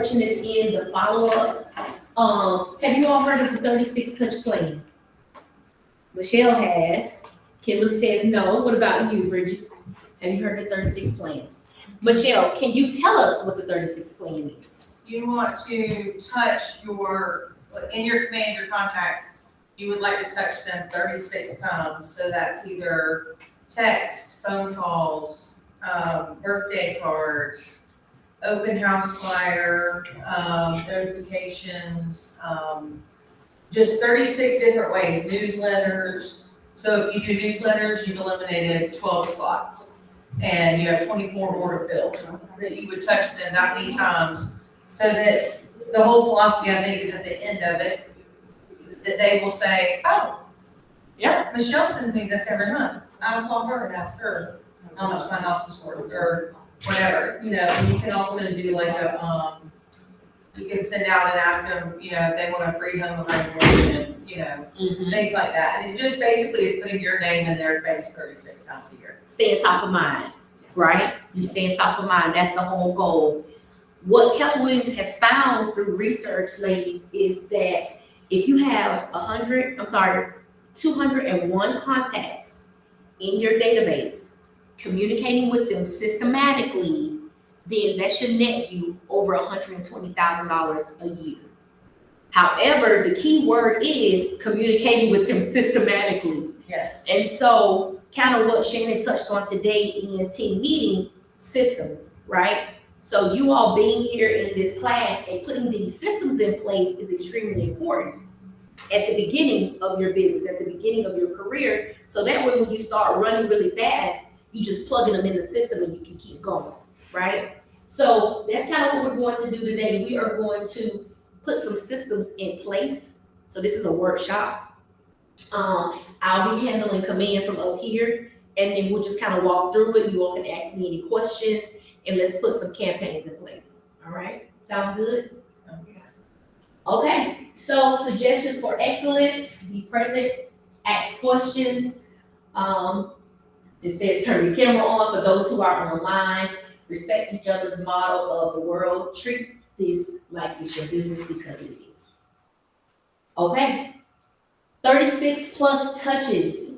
question is in the follow-up. Have you all heard of the 36 touch plan? Michelle has. Kimberly says no. What about you, Bridget? Have you heard the 36 plan? Michelle, can you tell us what the 36 plan is? You want to touch in your command, your contacts, you would like to touch them 36 times. So that's either text, phone calls, birthday cards, open house flyer, notifications, just 36 different ways, newsletters. So if you do newsletters, you've eliminated 12 slots and you have 24 more to fill. That you would touch them that many times, so that the whole philosophy, I think, is at the end of it, that they will say, oh, yeah, Michelle sends me this every month. I'll call her and ask her how much my house is worth or whatever, and you can also do like you can send out and ask them, if they want a free home evaluation, things like that. And it just basically is putting your name in their face 36 times a year. Stay on top of mind, right? You stay on top of mind. That's the whole goal. What Keller Williams has found through research, ladies, is that if you have 201 contacts in your database, communicating with them systematically, then that should net you over $120,000 a year. However, the key word is communicating with them systematically. Yes. And so kind of what Shannon touched on today in team meeting, systems, right? So you all being here in this class and putting these systems in place is extremely important at the beginning of your business, at the beginning of your career. So that way, when you start running really fast, you just plugging them in the system and you can keep going, right? So that's kind of what we're going to do today. We are going to put some systems in place. So this is a workshop. I'll be handling command from up here, and then we'll just kind of walk through it. You all can ask me any questions, and let's put some campaigns in place. All right, sound good? Okay, so suggestions for excellence: be present, ask questions. It says turn your camera on for those who are online. Respect each other's model of the world. Treat this like it's your business because it is. Okay. 36 plus touches.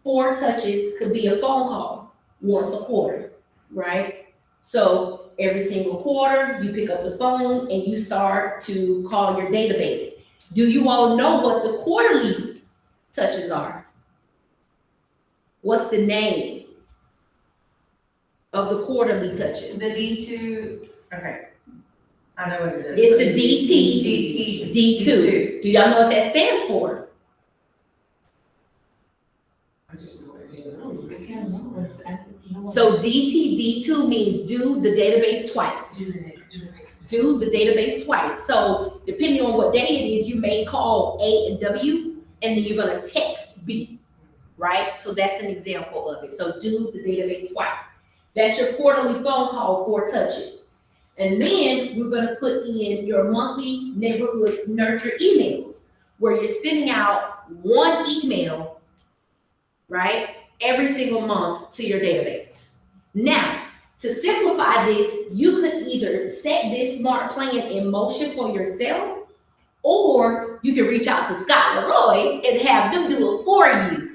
4 touches could be a phone call once a quarter, right? So every single quarter, you pick up the phone and you start to call your database. Do you all know what the quarterly touches are? What's the name of the quarterly touches? The D2, okay. I know what it is. It's the D2. Do y'all know what that stands for? I just know what it is. I don't know. So D2 means do the database twice. Do the database twice. So depending on what day it is, you may call A and W, and then you're gonna text B, right? So that's an example of it. So do the database twice. That's your quarterly phone call, 4 touches. And then we're gonna put in your monthly neighborhood nurture emails, where you're sending out 1 email, right, every single month to your database. Now, to simplify this, you could either set this smart plan in motion for yourself, or you can reach out to Scott Leroy and have them do it for you.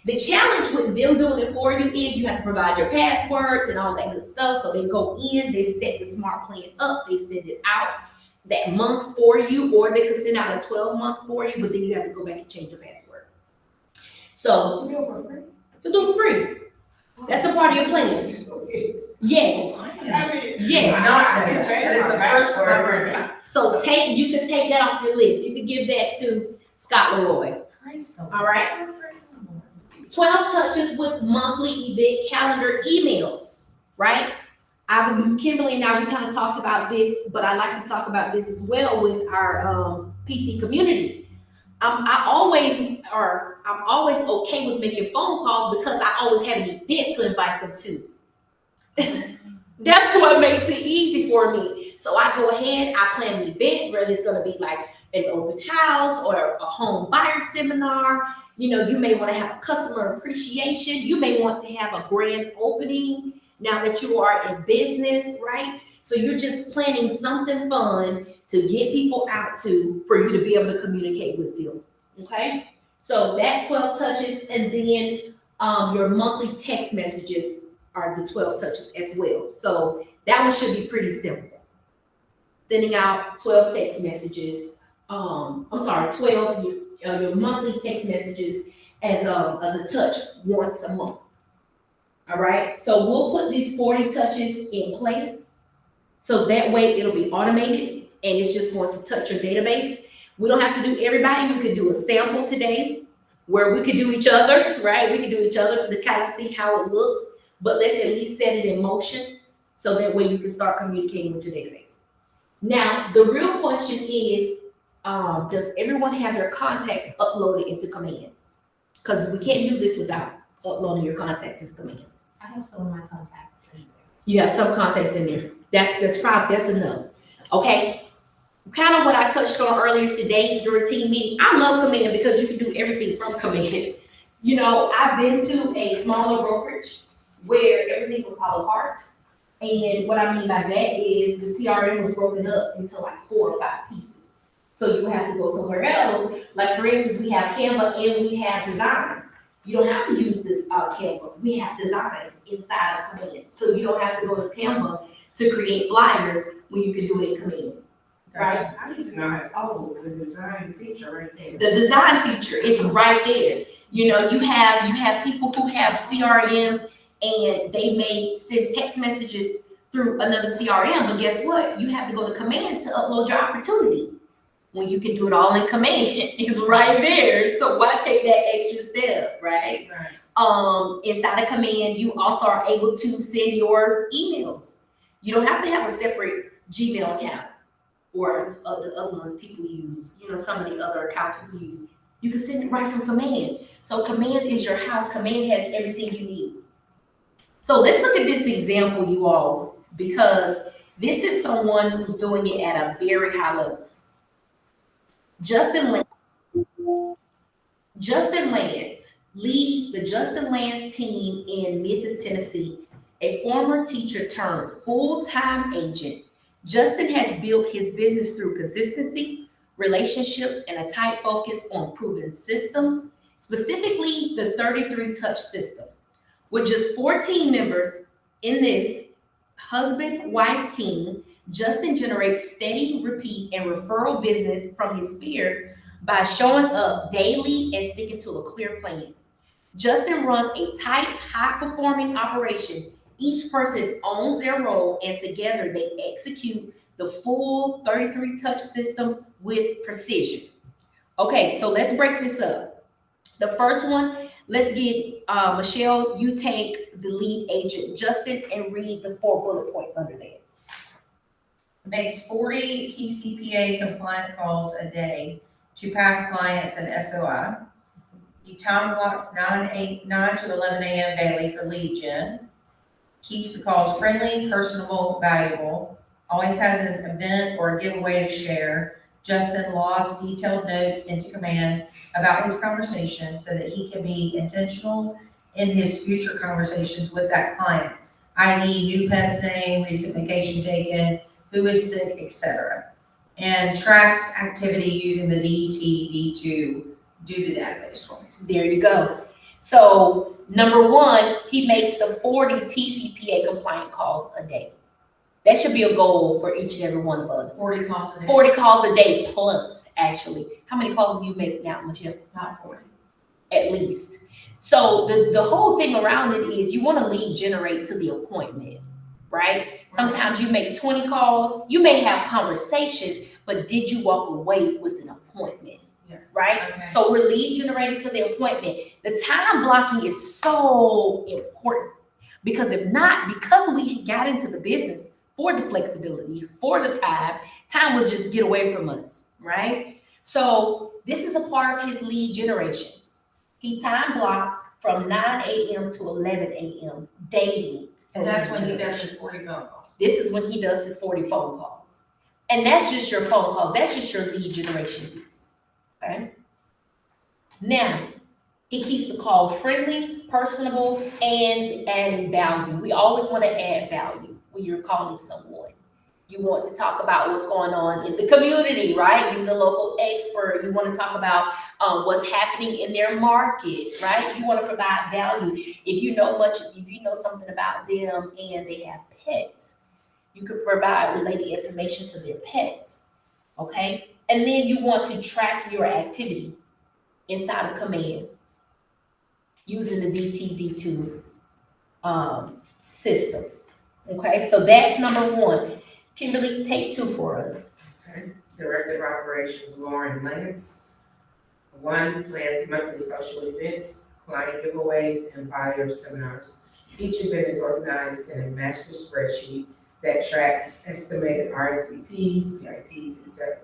The challenge with them doing it for you is you have to provide your passwords and all that good stuff. So they go in, they set the smart plan up, they send it out that month for you, or they could send out a 12-month for you, but then you have to go back and change your password. So You do it for free? you do it free. That's a part of your plan. Yes. Yes. That is the first word. So you can take that off your list. You can give that to Scott Leroy. All right. 12 touches with monthly event calendar emails, right? Kimberly and I, we kind of talked about this, but I like to talk about this as well with our PC community. I'm always okay with making phone calls because I always have an event to invite them to. That's what makes it easy for me. So I go ahead, I plan an event, whether it's going to be like an open house or a home buyer seminar. You know, you may want to have a customer appreciation. You may want to have a grand opening now that you are in business, right? So you're just planning something fun to get people out to, for you to be able to communicate with them, okay? So that's 12 touches, and then your monthly text messages are the 12 touches as well. So that one should be pretty simple. Sending out 12 text messages, 12, your monthly text messages as a touch once a month. All right, so we'll put these 40 touches in place. So that way it'll be automated and it's just going to touch your database. We don't have to do everybody. We could do a sample today where we could do each other, right? We could do each other to kind of see how it looks, but let's at least set it in motion so that way you can start communicating with your database. Now, the real question is, does everyone have their contacts uploaded into Command? Because we can't do this without uploading your contacts into Command. I have some of my contacts in there. You have some contacts in there. That's enough. Okay. Kind of what I touched on earlier today during team meeting. I love Command because you can do everything from Command. You know, I've been to a smaller brokerage where everything was all apart. And what I mean by that is the CRM was broken up into like 4 or 5 pieces. So you have to go somewhere else. Like for instance, we have Canva and we have designs. You don't have to use this Canva. We have designs inside of Command. So you don't have to go to Canva to create flyers when you can do it in Command. Right? I need to know how, the design feature right there. The design feature is right there. You know, you have people who have CRMs and they may send text messages through another CRM, but guess what? You have to go to Command to upload your opportunity. When you can do it all in Command, it's right there. So why take that extra step, right? Inside of Command, you also are able to send your emails. You don't have to have a separate Gmail account or the other ones people use, you know, some of the other accounts people use. You can send it right from Command. So Command is your house. Command has everything you need. So let's look at this example, you all, because this is someone who's doing it at a very high level. Justin Lance leads the Justin Lance team in Memphis, Tennessee, a former teacher turned full-time agent. Justin has built his business through consistency, relationships, and a tight focus on proven systems, specifically the 33-touch system. With just 14 members in this husband-wife team, Justin generates steady, repeat, and referral business from his sphere by showing up daily and sticking to a clear plan. Justin runs a tight, high-performing operation. Each person owns their role, and together they execute the full 33-touch system with precision. Okay, so let's break this up. The first one, let's get Michelle, you take the lead agent, Justin, and read the 4 bullet points under that. Makes 40 TCPA compliant calls a day to past clients and SOI. He time blocks 9 to 11 a.m. daily for lead gen. Keeps the calls friendly, personable, valuable. Always has an event or a giveaway to share. Justin logs detailed notes into Command about his conversation so that he can be intentional in his future conversations with that client, i.e. new pet's name, recent vacation taken, who is sick, etc. And tracks activity using the DT, D2, do the database twice. There you go. So number 1, he makes the 40 TCPA compliant calls a day. That should be a goal for each and every one of us. 40 calls a day. 40 calls a day plus, actually. How many calls do you make now, Michelle? Not 40. At least. So the whole thing around it is you want to lead generate to the appointment, right? Sometimes you make 20 calls. You may have conversations, but did you walk away with an appointment? Yeah. Right? Okay. So we're lead generated to the appointment. The time blocking is so important because if not, because we got into the business for the flexibility, for the time would just get away from us, right? So this is a part of his lead generation. He time blocks from 9 a.m. to 11 a.m. daily. And that's when he does his 40 phone calls. This is when he does his 40 phone calls. And that's just your phone calls. That's just your lead generation piece, okay? Now, he keeps the call friendly, personable, and adding value. We always want to add value when you're calling someone. You want to talk about what's going on in the community, right? Be the local expert. You want to talk about what's happening in their market, right? You want to provide value. If you know something about them and they have pets, you could provide related information to their pets, okay? And then you want to track your activity inside of command using the DTD2 system, okay? So that's number one. Kimberly, take 2 for us. Okay. Director of Operations, Lauren Lance. 1, plans monthly social events, client giveaways, and buyer seminars. Each event is organized in a master spreadsheet that tracks estimated RSVPs, VIPs, etc.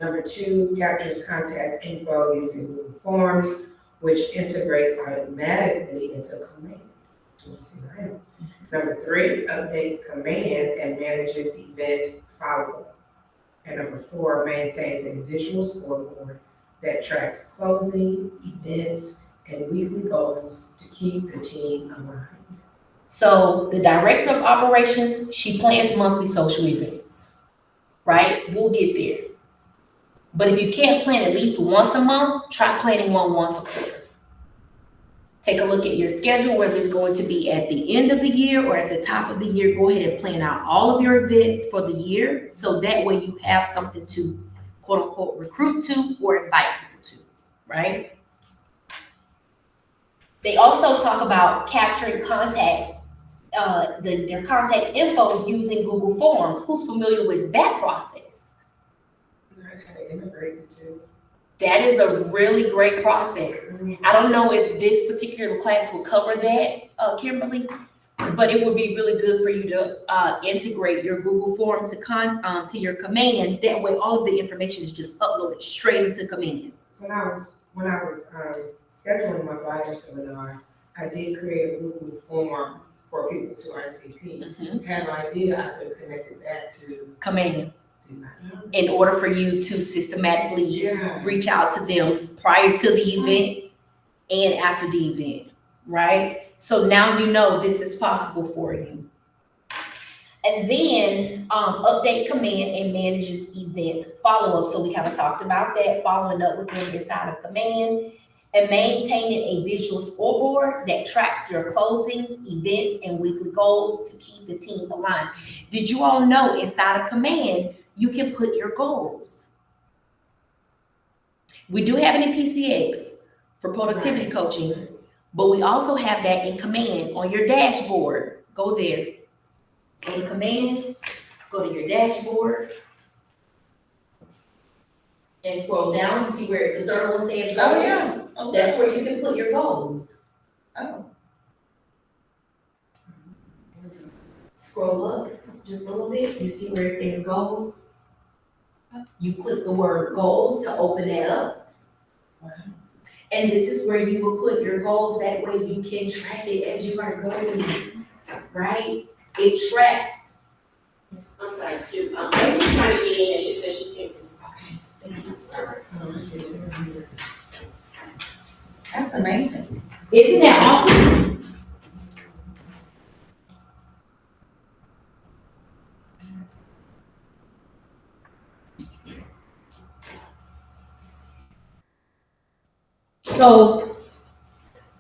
Number 2, captures contact info using Google Forms, which integrates automatically into Command. CRM. Number 3, updates Command and manages event follow-up. And number 4, maintains a visual scoreboard that tracks closing, events, and weekly goals to keep the team aligned. So the director of operations, she plans monthly social events, right? We'll get there. But if you can't plan at least once a month, try planning one once a quarter. Take a look at your schedule, whether it's going to be at the end of the year or at the top of the year. Go ahead and plan out all of your events for the year. So that way you have something to quote unquote recruit to or invite people to, right? They also talk about capturing contacts, their contact info using Google Forms. Who's familiar with that process? Okay, integrate the 2. That is a really great process. I don't know if this particular class will cover that, Kimberly, but it would be really good for you to integrate your Google form to your command. That way, all of the information is just uploaded straight into command. So when I was scheduling my buyer seminar, I did create a Google form for people to RSVP. Had an idea I could have connected that to Command. my In order for you to systematically Yeah. reach out to them prior to the event and after the event, right? So now you know this is possible for you. And then update command and manages event follow-up. So we kind of talked about that, following up with them inside of command and maintaining a visual scoreboard that tracks your closings, events, and weekly goals to keep the team aligned. Did you all know inside of command, you can put your goals? We do have it in PCX for productivity coaching, but we also have that in command on your dashboard. Go there. Go to command, go to your dashboard, and scroll down. You see where the third one says goals? Oh, yeah. That's where you can put your goals. Oh. Scroll up just a little bit. You see where it says goals? You click the word goals to open that up. And this is where you will put your goals. That way you can track it as you are going, right? It tracks. I'm sorry, excuse me. Amy's trying to get in and she said she's getting. Okay, thank you. That's amazing. Isn't that awesome?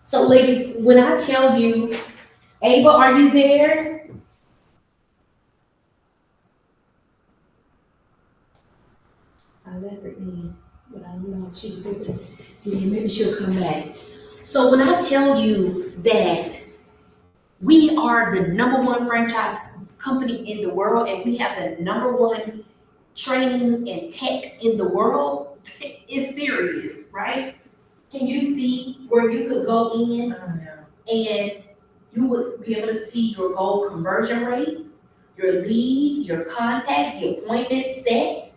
So ladies, when I tell you, Ava, are you there? I let her in, but I don't know if she was able to, maybe she'll come back. So when I tell you that we are the #1 franchise company in the world and we have the #1 training and tech in the world, it's serious, right? Can you see where you could go in and you would be able to see your goal conversion rates, your leads, your contacts, the appointments set,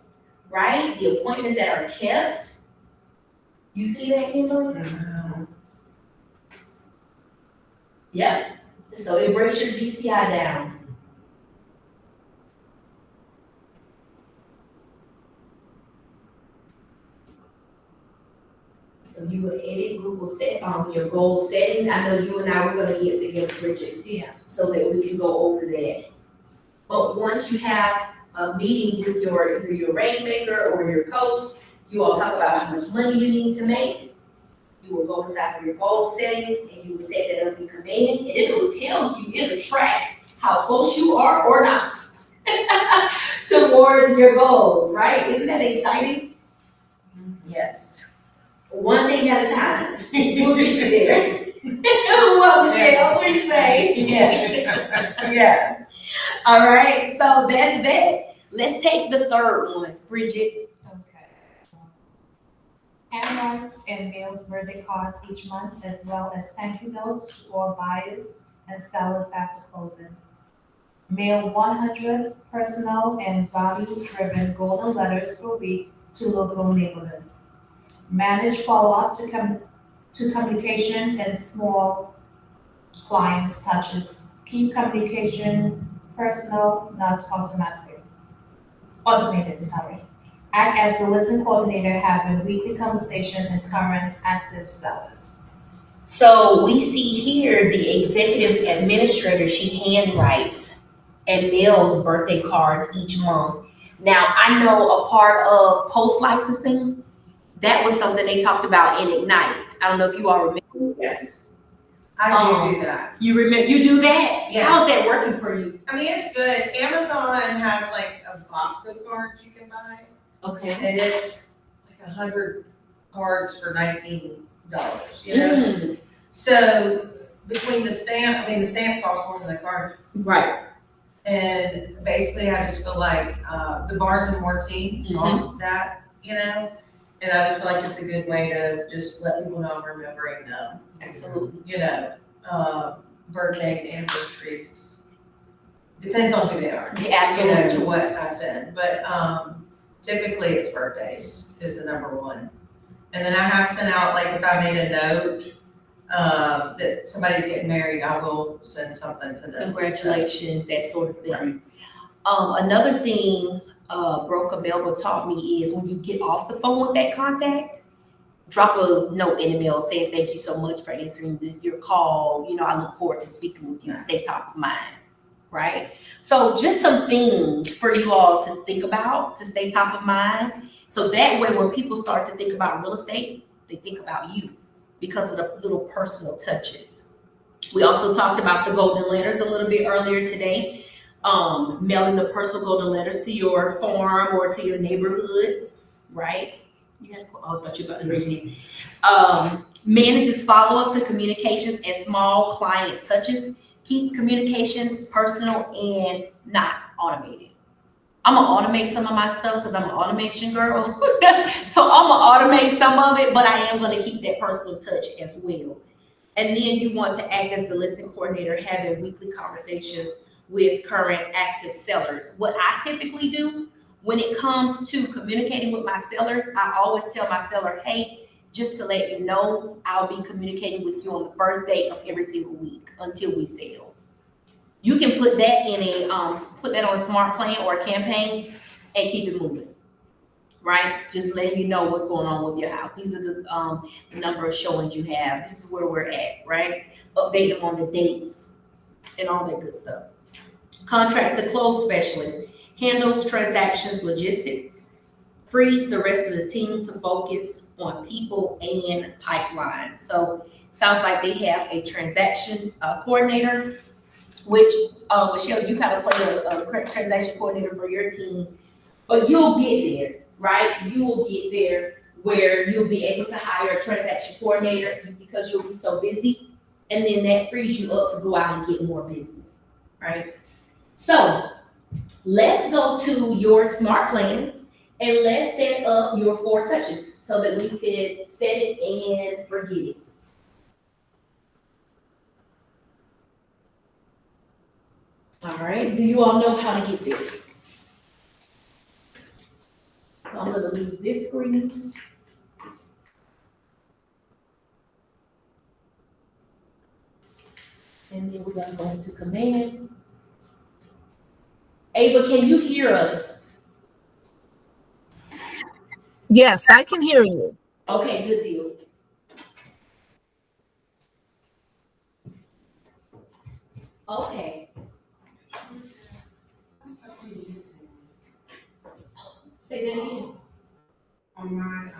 right? The appointments that are kept. You see that, Kimberly? Yep. So it breaks your GCI down. So you will edit Google your goal settings. I know you and I were gonna get together, Bridget. Yeah. So that we can go over that. But once you have a meeting with either your rainmaker or your coach. You all talk about how much money you need to make. You will go inside of your goal settings and you will set that up in command, and it will tell you, it'll track how close you are or not towards your goals, right? Isn't that exciting? Yes. One thing at a time. We'll get you there. What, Michelle? What do you say? Yes. Yes. All right, so that's that. Let's take the third one, Bridget. Okay. Handwrites and mails birthday cards each month, as well as thank you notes to all buyers and sellers after closing. Mail 100 personal and value-driven golden letters per week to local neighborhoods. Manage follow-up to communications and small clients touches. Keep communication personal, not automated, sorry. Act as the listing coordinator, having weekly conversation and current active sellers. So we see here the executive administrator, she handwrites and mails birthday cards each month. Now, I know a part of post licensing, that was something they talked about in Ignite. I don't know if you all remember. Yes. I do that. You remember, you do that? Yes. How's that working for you? I mean, it's good. Amazon has like a box of cards you can buy, Okay. and it's like 100 cards for $19. You know. So between the stamp, the stamp costs more than the card. Right. And basically, I just feel like the Barnes and Martin on that, you know, and I just feel like it's a good way to just let people know I'm remembering them. Absolutely. You know, birthdays, anniversaries, depends on who they are. Yeah, You know, absolutely. to what I send, but typically it's birthdays is the number one. And then I have sent out, like if I made a note that somebody's getting married, I will send something to them. Congratulations, that sort of thing. Another thing Broca Melba taught me is when you get off the phone with that contact, drop a note in the mail saying thank you so much for answering your call. You know, I look forward to speaking with you. Stay top of mind, right? So just some things for you all to think about to stay top of mind. So that way, when people start to think about real estate, they think about you because of the little personal touches. We also talked about the golden letters a little bit earlier today. Mailing the personal golden letters to your farm or to your neighborhoods, right? I thought you were about to read it. Manages follow-up to communications and small client touches. Keeps communication personal and not automated. I'm gonna automate some of my stuff because I'm an automation girl. So I'm gonna automate some of it, but I am gonna keep that personal touch as well. And then you want to act as the listing coordinator, having weekly conversations with current active sellers. What I typically do when it comes to communicating with my sellers, I always tell my seller, hey, just to let you know, I'll be communicating with you on the first day of every single week until we sell. You can put that in put that on a smart plan or a campaign and keep it moving, right? Just letting you know what's going on with your house. These are the number of showings you have. This is where we're at, right? Update them on the dates and all that good stuff. Contract to close specialist handles transactions logistics, frees the rest of the team to focus on people and pipeline. So sounds like they have a transaction coordinator, which Michelle, you kind of play a transaction coordinator for your team, but you'll get there, right? You will get there where you'll be able to hire a transaction coordinator because you'll be so busy, and then that frees you up to go out and get more business, right? So let's go to your smart plans and let's set up your 4 touches so that we could set it and forget it. All right, do you all know how to get there? So I'm gonna leave this screen. And then we're gonna go into command. Ava, can you hear us? Yes, I can hear you. Okay, good deal. Okay. Say that again. On my,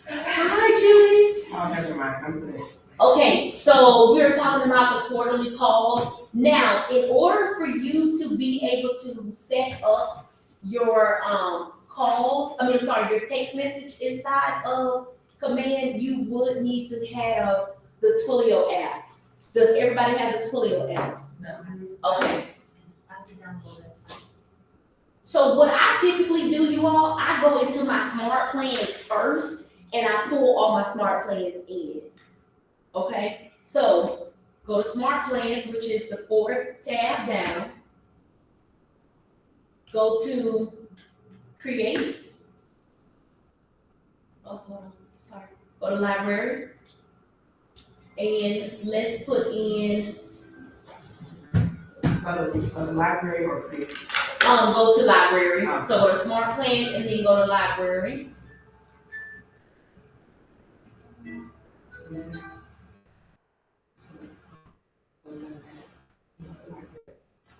Hi, Judy. oh, never mind, I'm good. Okay, so we were talking about the quarterly calls. Now, in order for you to be able to set up your calls, your text message inside of Command, you would need to have the Twilio app. Does everybody have the Twilio app? No. Okay. I have to download it. So what I typically do, you all, I go into my smart plans first and I pull all my smart plans in. Okay, so go to smart plans, which is the fourth tab down. Go to create. Oh, hold on, sorry. Go to library. And let's put in, Go to the library or create. go to library. Oh. So go to smart plans and then go to library.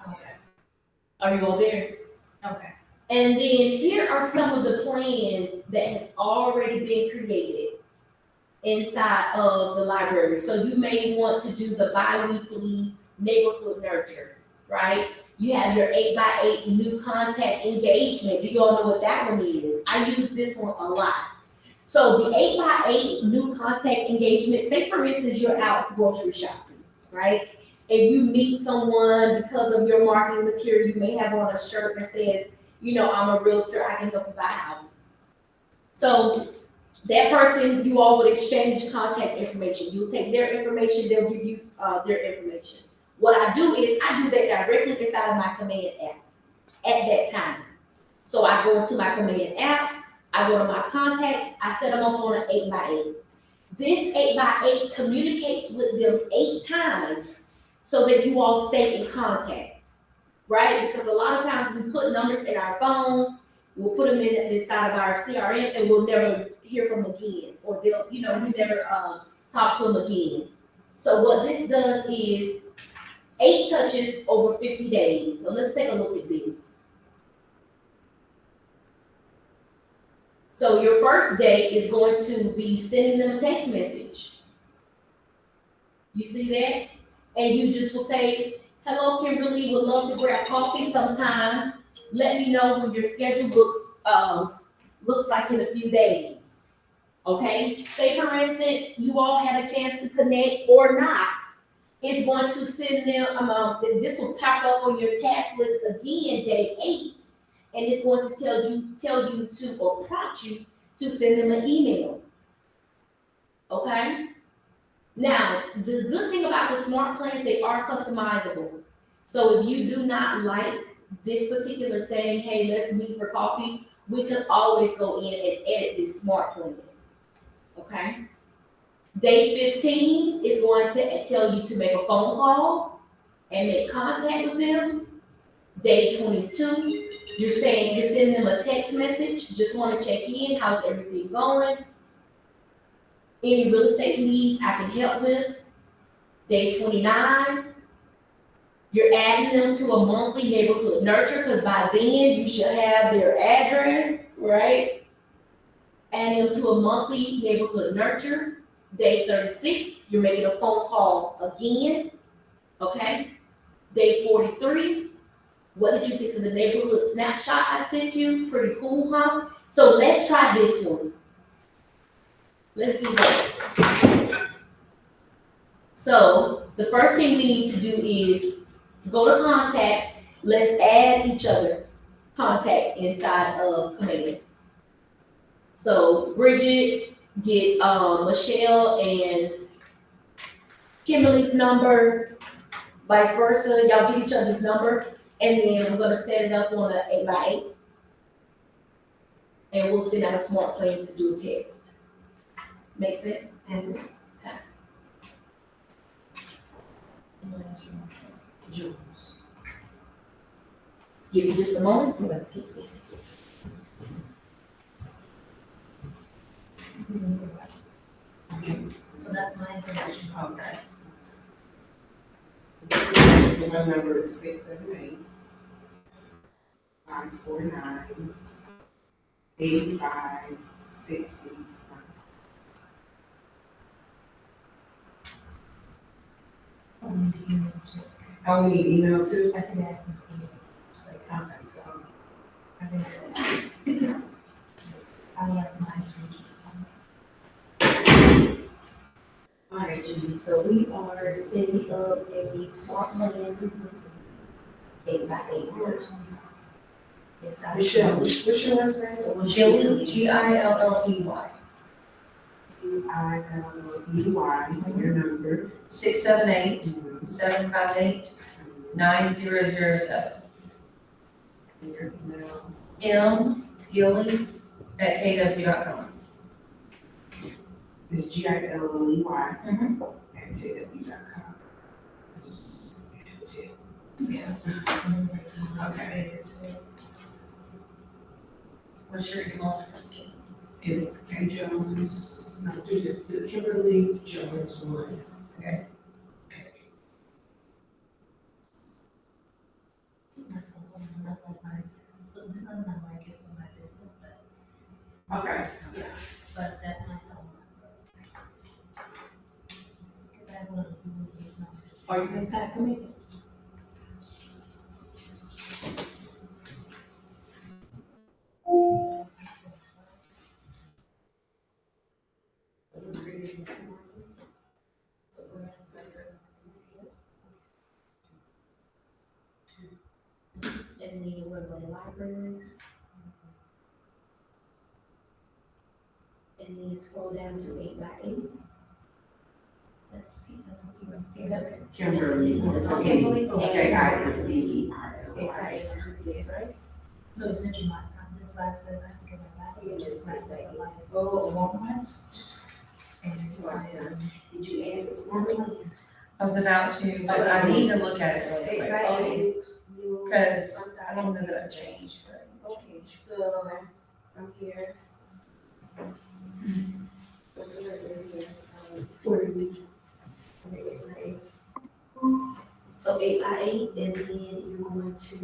Okay, Are you all there? okay. And then here are some of the plans that has already been created inside of the library. So you may want to do the bi-weekly neighborhood nurture, right? You have your 8x8 new contact engagement. Do you all know what that one is? I use this one a lot. So the 8x8 new contact engagement, say for instance, you're out grocery shopping, right? And you meet someone because of your marketing material, you may have on a shirt that says, I'm a realtor, I can help you buy houses. So that person, you all would exchange contact information. You'll take their information, they'll give you their information. What I do is I do that directly inside of my Command app at that time. So I go into my Command app, I go to my contacts, I set them up on an 8x8. This 8x8 communicates with them 8 times so that you all stay in contact, right? Because a lot of times we put numbers in our phone, we'll put them inside of our CRM and we'll never hear from them again, or we never talk to them again. So what this does is 8 touches over 50 days. So let's take a look at this. So your first day is going to be sending them a text message. You see that? And you just will say, hello, Kimberly, would love to grab coffee sometime. Let me know when your schedule looks like in a few days. Okay? Say for instance, you all had a chance to connect or not. It's going to send them, this will pop up on your task list again, day 8. And it's going to tell you to, or prompt you to send them an email. Okay? Now, the good thing about the smart plans, they are customizable. So if you do not like this particular saying, hey, let's meet for coffee, we can always go in and edit this smart plan. Okay? Day 15 is going to tell you to make a phone call and make contact with them. Day 22, you're sending them a text message, just want to check in, how's everything going? Any real estate needs I can help with. Day 29, you're adding them to a monthly neighborhood nurture, because by then you should have their address, right? Adding them to a monthly neighborhood nurture. Day 36, you're making a phone call again, okay? Day 43, what did you think of the neighborhood snapshot I sent you? Pretty cool, huh? So let's try this one. Let's do that. So the first thing we need to do is go to contacts. Let's add each other contact inside of Command. So Bridget, get Michelle and Kimberly's number, vice versa. Y'all get each other's number, and then we're gonna set it up on an 8x8, and we'll send out a smart plan to do a text. Make sense? Mhm. Okay. Jules. Give me just a moment. I'm gonna take this. So that's my information. Okay. My number is 678-549-8560. Oh, we need to email too. Oh, we need email too? I said that's an email. So, Okay, so, I think that's. I like mine, so just. All right, Judy, so we are setting up a smart plan, 8x8 first. It's our Michelle, what's your last name? Gilley, Gilley. UILLEY, and your number. 678-758-9007. And your email. Gilley@kw.com. It's GILLEY Mhm. at KW.com. Yeah. Okay. What's your email address, Kim? It's K Jones, no, do Kimberly Jones 1. Okay. So this is not my gift for my business, Okay. but that's my cell number. Because I want to do these numbers. Are you inside committee? And then we're going to library. And then scroll down to 8x8. That's what you want. Kimberly. Okay. KIMBERLY. Right? No, it's not your this class says I have to get my last name, just practice a lot. Oh, Organized. And did you add the smart plan? I was about to, but I need to look at it really quick. Okay. Because I don't know that I changed, but. Okay, so I'm here. So 8x8, and then you're going to,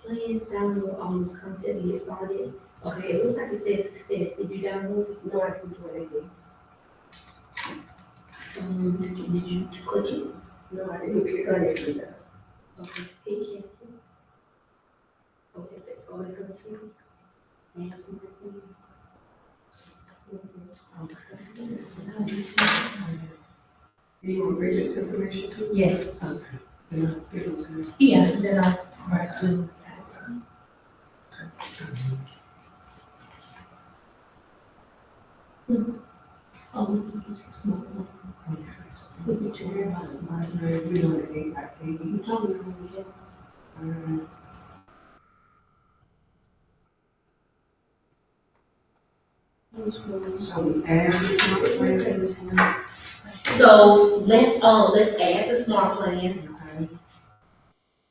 plans, download all this content to get started. Okay, it looks like it says success. Did you download it? No, I didn't do anything. Did you click it? No, I didn't click on it either. Okay, hit cancel. Okay, let's go back up to it. May I have some more for you? Do you want Bridget's information too? Yes. Okay. Yeah, Bridget's, yeah, then I'll write to that. Oh, this is your small one. Look at your That's my, we're doing it 8x8. You told me when we had. So we add the smart plan to this one. So let's add the smart plan, Okay.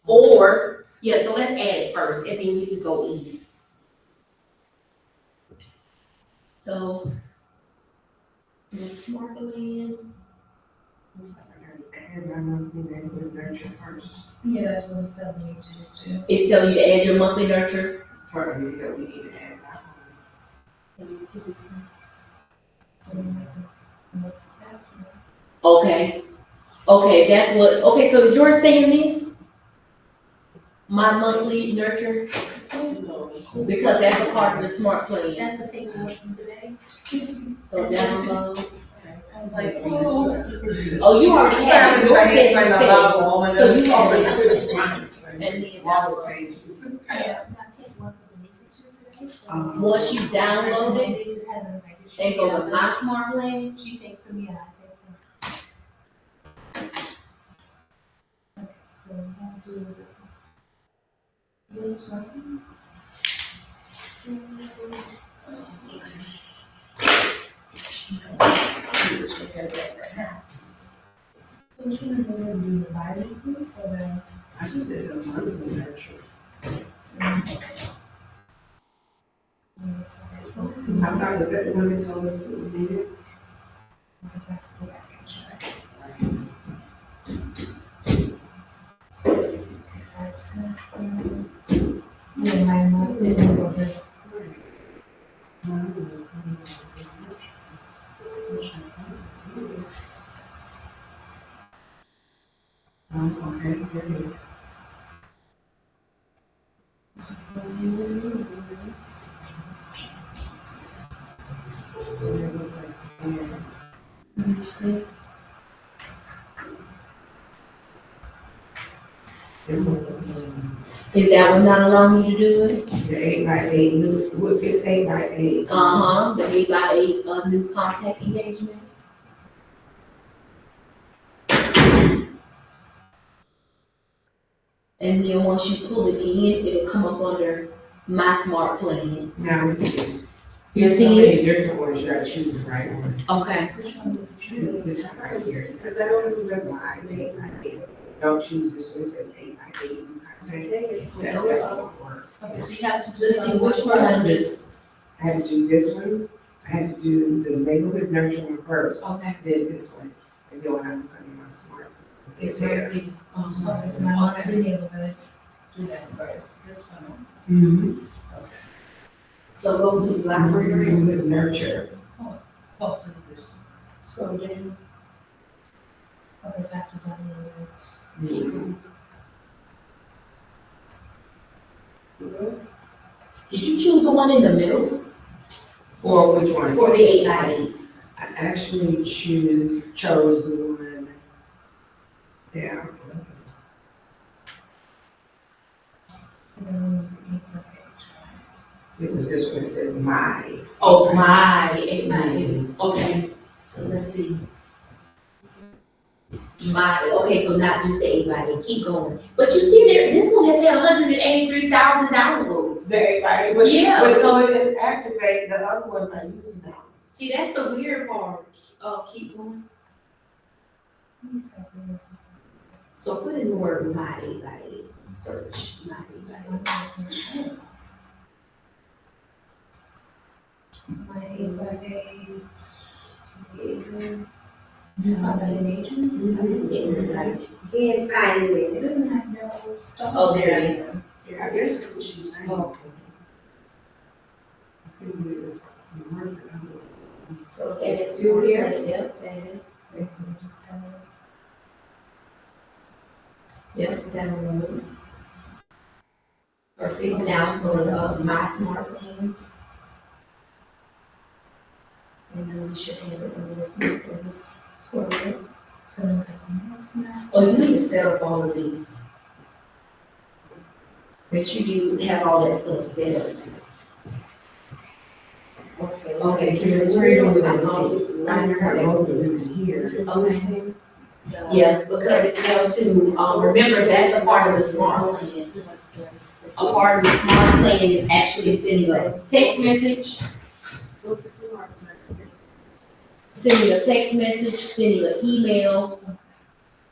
or, yeah, so let's add it first, and then you can go in. So, the smart plan, I gotta add my monthly neighborhood nurture first. Yeah, that's what it's telling me to do too. it's telling you to add your monthly nurture. For that, we need to add that Okay, that's what, okay, so is yours saying this? My monthly nurture, because that's a part of the smart plan, That's the thing we're working today. so download. I was like, Oh, you already have it, yours says success. So you already, one. and then All download. pages. Yeah, not take one for the meeting today. Once you download it, and go to my She smart plans, takes to me and I take her. Okay, so we have to. Use one. Which one do you do, the bi-weekly or the? I just did the monthly nurture. I thought, was that the one that told us that we needed? Because I have to go back and check. Okay, good. Is that one not allowing you to do it? The 8x8, it's 8x8. The 8x8, new contact engagement. And then once you pull it in, it'll come up under My Smart Plans. Now, You there's so see many different ones, you gotta choose the right one. Okay. Which one is This one right here, because I don't remember why, 8x8. Don't choose this one, it says 8x8, you that won't work. Okay, so you have to. Let's see which one. I had to do this one, I had to do the neighborhood nurture one first, Okay. then this one, and then when I look under my smart. It's there. working. Okay, so my mom, I didn't even do that first, this one. Mm-hmm. So go to the library, Neighborhood nurture. Oh, so it's this scroll down. one. Okay, so I have to download this. Did you choose the one in the middle For which one? for the 8x8? I actually chose the one down. It was this one that says my. Oh, my 8x8. Okay, so let's see. Okay, so not just the 8x8, keep going. But you see there, this one has had 183,000 downloads. The 8x8, but, Yeah, but so- so it didn't activate the other one by using that. See, that's the weird part. Keep going. So put in the word my 8x8, search my 8x8. My 8x8. Contact engagement? It's like, Can't find it. It doesn't have no stuff. oh, there it is. I guess that's what she's saying. I couldn't get it some word, but otherwise. So add it to here, yep, add it. Okay, so we just kind of. Yep, download. Perfect, now it's going to My Smart Plans. And then we should have it under the Smart Plans. Scroll up. So then that's not. Oh, you need to set up all of these. Make sure you have all that stuff set up. Okay, Karen, where are you going all this I liner? got both of them in here. Okay. Yeah, because it's how to, remember, that's a part of the smart plan. A part of the smart plan is actually sending a text message, sending a text message, sending an email,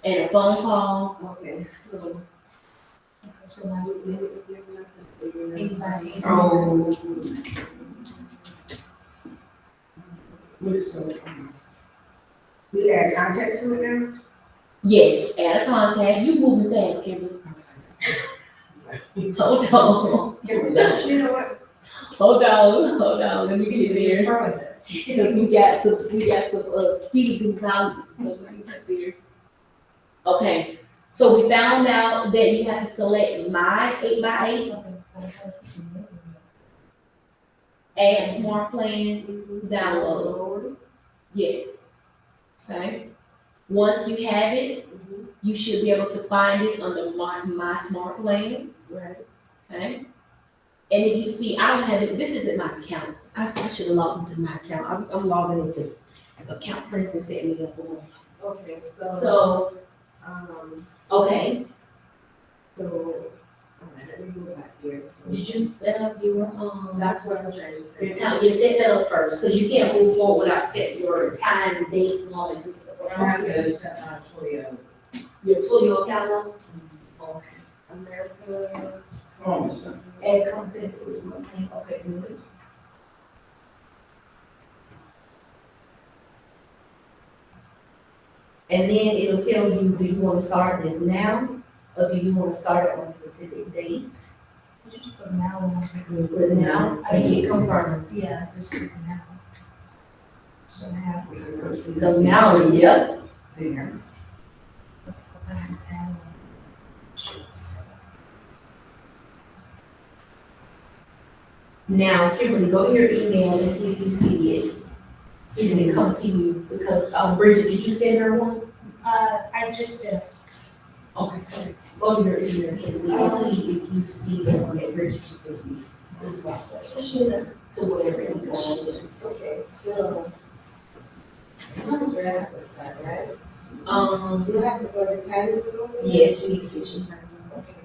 and a phone call. Okay, so. So now So. What is so? We add context to it now? Yes, add a contact. You moving fast, Kimberly. Hold on. You know what? Hold on. Let me get there. Pro this. Because we got some speeds and sounds. So let me get there. Okay, so we found out that you have to select my 8x8, add smart plan, download. Yes. Okay. Once you have it, you should be able to find it under my smart plans. Right. Okay. And if you see, I don't have it, this isn't my account. I should have logged into my account. I'm logging into account Princess set me up on. Okay, So, okay, so, alright, let me go back here, so. did you set up your, That's what I'm trying to say. your time, you set that up first, because you can't move forward without setting your time and dates and all that good stuff. I'm gonna set my Twilio. Your Twilio account up? Okay. America, Add contest is one thing, okay, good. And then it'll tell you, do you wanna start this now, or do you wanna start it on a specific date? Just put now on. But now, I hit confirm. Yeah, just put now. So now. So now, yep, There. I have to add on. now Kimberly, go to your email and see if you see it. See if it come to you, because, Bridget, did you send her one? I just did. Okay. Go to your email, Kimberly, and see if you see the one that Bridget just sent you. This one, to whatever you want to send. Okay, so. I'm draft this time, right? Um, You have to go to titles and all that? yes, you need to finish your term. Okay.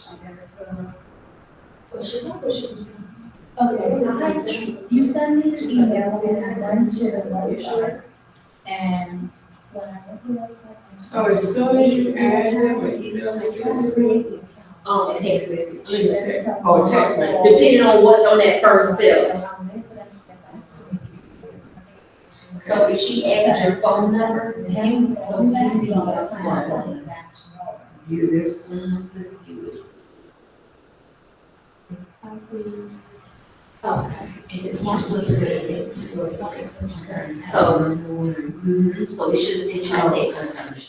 I never put Okay, you send me the email and I went to the website. And when I went to the website. So as soon as you add them, an email is sent to me? A text message. Oh, a text message. Depending on what's on that first step. So if she adds your phone number, you, so you be on a smart one. View this. Let's view it. Okay. And it's one was good. Okay, so just go. So, so it should send you a text message.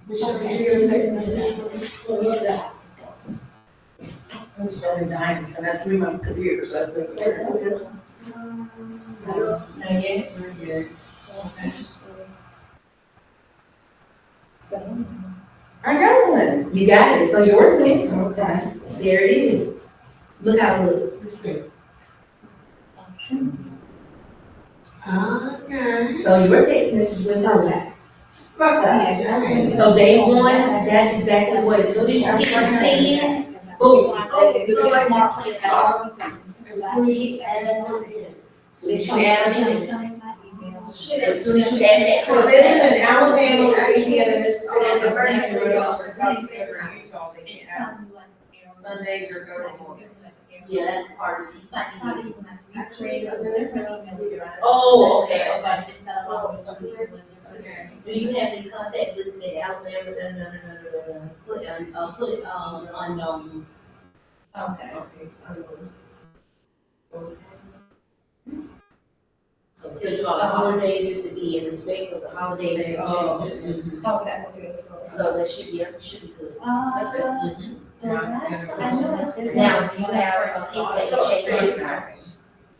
Michelle, you get a text message? I'm starting dining, so I got 3 months computer, so that's good. Not yet? I got one. You got it, so yours went. Okay. There it is. Look how it looks. Let's see. Okay. So your text message went through that. Okay. So day one, that's exactly what, as soon as you hit send, boom, the smart plan starts. As soon as you add them in. So you add them in. As soon as you add that. So this is an Alabama, Louisiana, Mississippi, Virginia, Rhode South Carolina, Utah, they can't have Sundays or federal. Yeah, that's part of the teaching. Like, not even like you create a different email address. Oh, okay. It's not allowed to do it with different. Do you have any contacts listed in Alabama? No. Put unknown. Okay. Okay, So it tells you all the holidays, just to be in respect of the holidays. Okay. So that should be good. That's it? The last, I know I did. Now, do you have a case that you check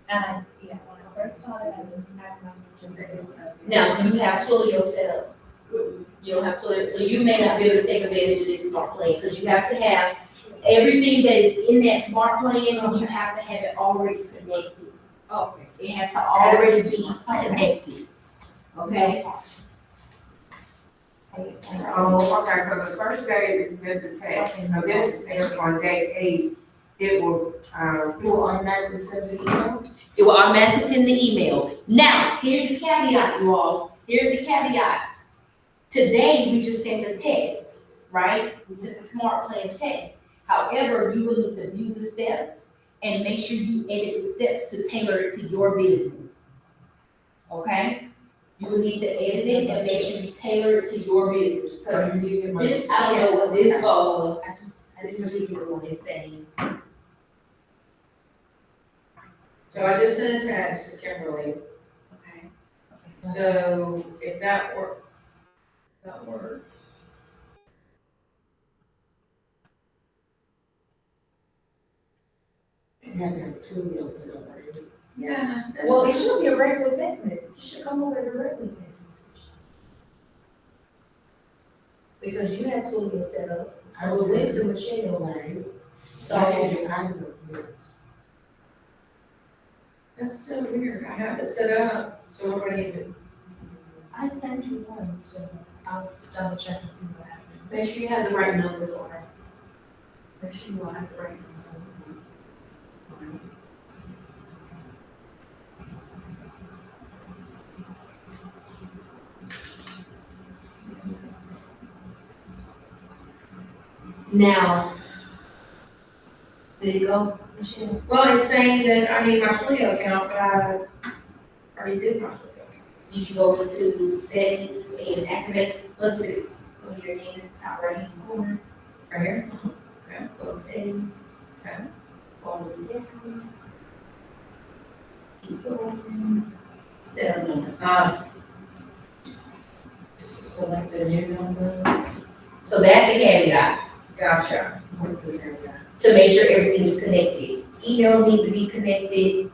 And I, yeah, when I first started, I remember. Now, do you have Twilio set up? You don't have Twilio, so you may not be able to take advantage of this smart plan, because you have to have everything that is in that smart plan, you have to have it already connected. Okay. It has to already be connected, okay? So, okay, so the first day it sent the text, so then it says on day 8, it was, It will automatically send the email? It will automatically send the email. Now, here's the caveat, you all. Here's the caveat. Today, we just sent a text, right? We sent the smart plan text. However, you will need to view the steps and make sure you edit the steps to tailor it to your business. Okay? You will need to edit it and make sure it's tailored to your business. Because this, I don't know what this, this particular one is saying. So I just sent a text to Kimberly, Okay. so if that works. You have to have Twilio set up, right? Yeah, I said. Well, it should be a regular text message. It should come over as a regular text message. Because you have Twilio set up, so it went to Michelle, right? So, That's so weird, I have it set up, so what do I need to? I sent you one, so I'll double check and see what happened. make sure you have the right number for her. Make sure you have the right number. Now, there you go, Michelle. Well, it's saying that I need my Twilio account, but I already did my Twilio account. Did you go to settings and activate? Let's see. Go to your name, top right hand corner. Right here? Okay. Go to settings. Okay. All the way down. Keep going. Set a number. Select the new number. So that's the caveat, Gotcha. What's the name? to make sure everything is connected. Email need to be connected.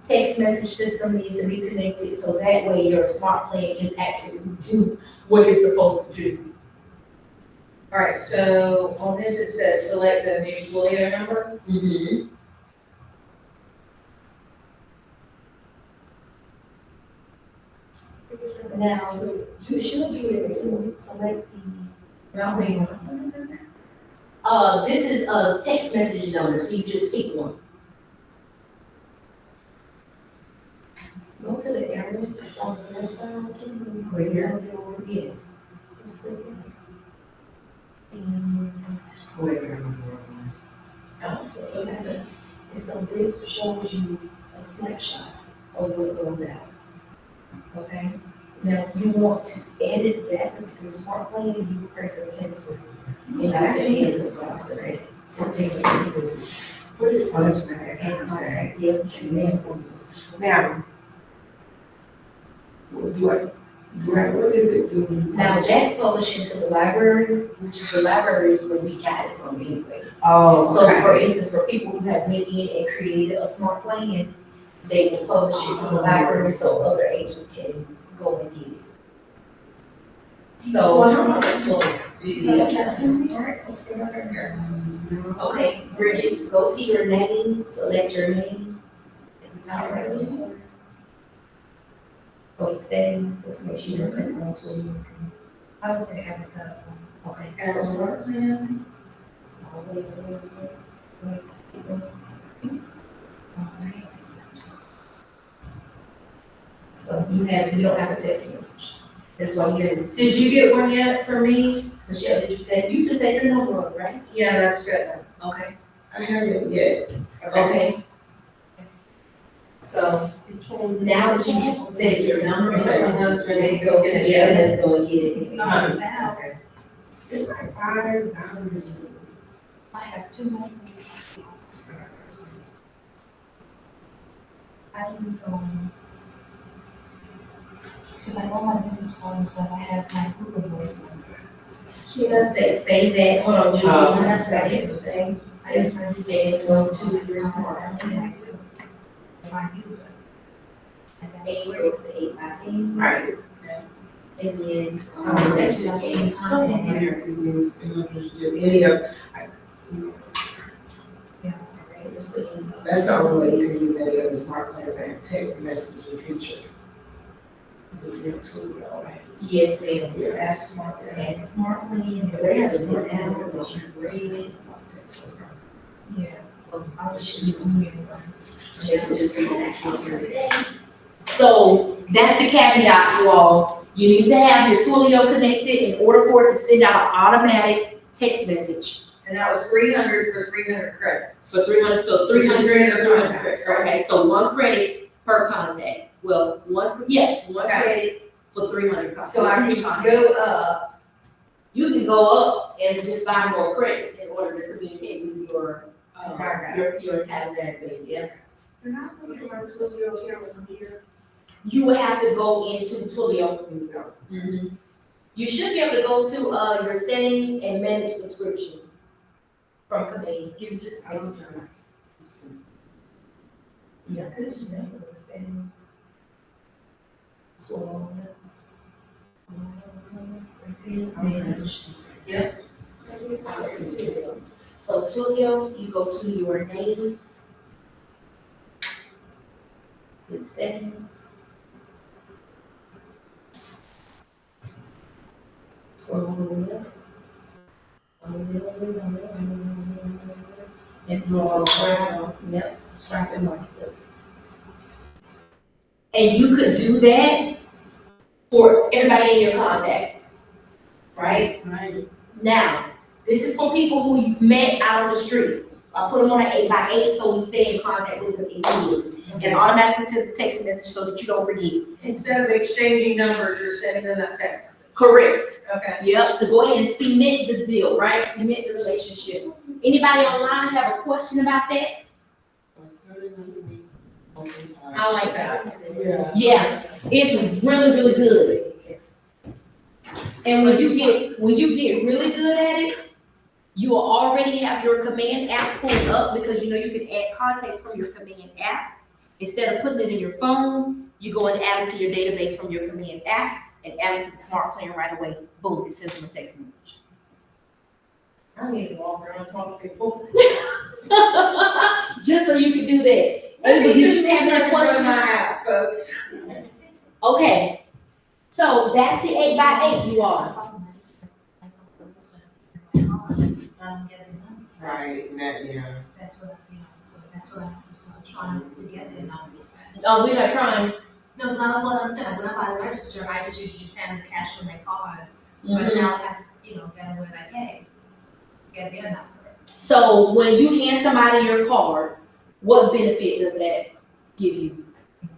Text message system needs to be connected, so that way your smart plan can actually do what it's supposed to do. All right, so on this it says select a new Twilio number. Mm-hmm. Now, you should be able to select this is a text message number, so you just pick one. Go to the arrow on the left side, Right here? yes. Just click it. And, Wait a minute. okay, and so this shows you a snapshot of what goes out. Okay? Now, if you want to edit that particular smart plan, you press the pencil. And I can edit the software to take it to the. Put it, oh, that's right. And contact, yeah, put your name on it. Now, what is it doing? Now, that's publishing to the library, which is the library is where we got it from anyway. Oh, So okay. for instance, for people who have went in and created a smart plan, they will publish it to the library so other agents can go and get it. So. Okay, Bridget, go to your name, select your name at the top right hand. Go to settings, let's make sure you're clicking on tools. I don't think I have it set up. Okay. Add smart plan. So you don't have a text message. That's why you have. Did you get one yet for me? Michelle, did you say, you just said your number up, right? Yeah, that's good. Okay. I haven't yet. Okay. So now that you said your number, let's go together, let's go and get it. Now, It's like $5. I have 2 more things. I use, because I know my business card and stuff, I have my Google Voice number. She does say that, hold on, Oh. that's about it, I just want to then it's going to your smart. if I use it. And that's Eight great. goes to 8 by 8. Right. And then, That's that's just just any a I content. have to use in order to do any of, that's the only way you can use any other smart plans that have text message in the future. If you have Twilio, right? yes, ma'am. Yeah. Add smart plan. But they have smart Add plans that she don't created. Yeah, I wish you could hear it. So that's the caveat, you all. You need to have your Twilio connected in order for it to send out an automatic text message. And that was 300 for 300 credits. So 300, so 300 or 300 credits, Right. okay, so 1 credit per contact. Well, one Okay. credit for 300 contacts. So I can go up. You can go up and just buy more credits in order to communicate with your, Okay. your Taliban base, yeah. Can I look at my Twilio account from here? You would have to go into Twilio. So, You should be able to go to, your settings and manage subscriptions from command. You just, I don't know. yeah, because you know, the settings. Scroll on up. Manage. Yep. So Twilio, you go to your name. Click settings. Scroll all the way up. And then subscribe, yep, subscribe and marketplace. And you could do that for everybody in your contacts, right? Right. Now, this is for people who you've met out on the street. I put them on an 8 by 8 so we stay in contact with them immediately. and automatically sends a text message so that you don't forget. Instead of exchanging numbers, you're sending them that text message. Correct. Okay. Yep, to go ahead and cement the deal, right? Cement the relationship. Anybody online have a question about that? I like that. Yeah, it's really, really good. And when you get really good at it, you will already have your command app pulled up because you know you can add contacts from your command app. Instead of putting it in your phone, you go and add it to your database from your command app and add it to the smart plan right away. Boom, it sends them a text message. I need to walk around and talk to people. Just so you can do that. Let me Ava, did just you have any run questions? my app, folks. Okay, so that's the 8x8 you all. Right, that, yeah. That's what, so that's what I have to start trying to get their numbers back. Oh, we're not trying. No, that's what I'm saying, when I buy the register, I just usually just hand the cash on my card, but Mhm. now I have, get away like, hey, get their number. So when you hand somebody your card, what benefit does that give you?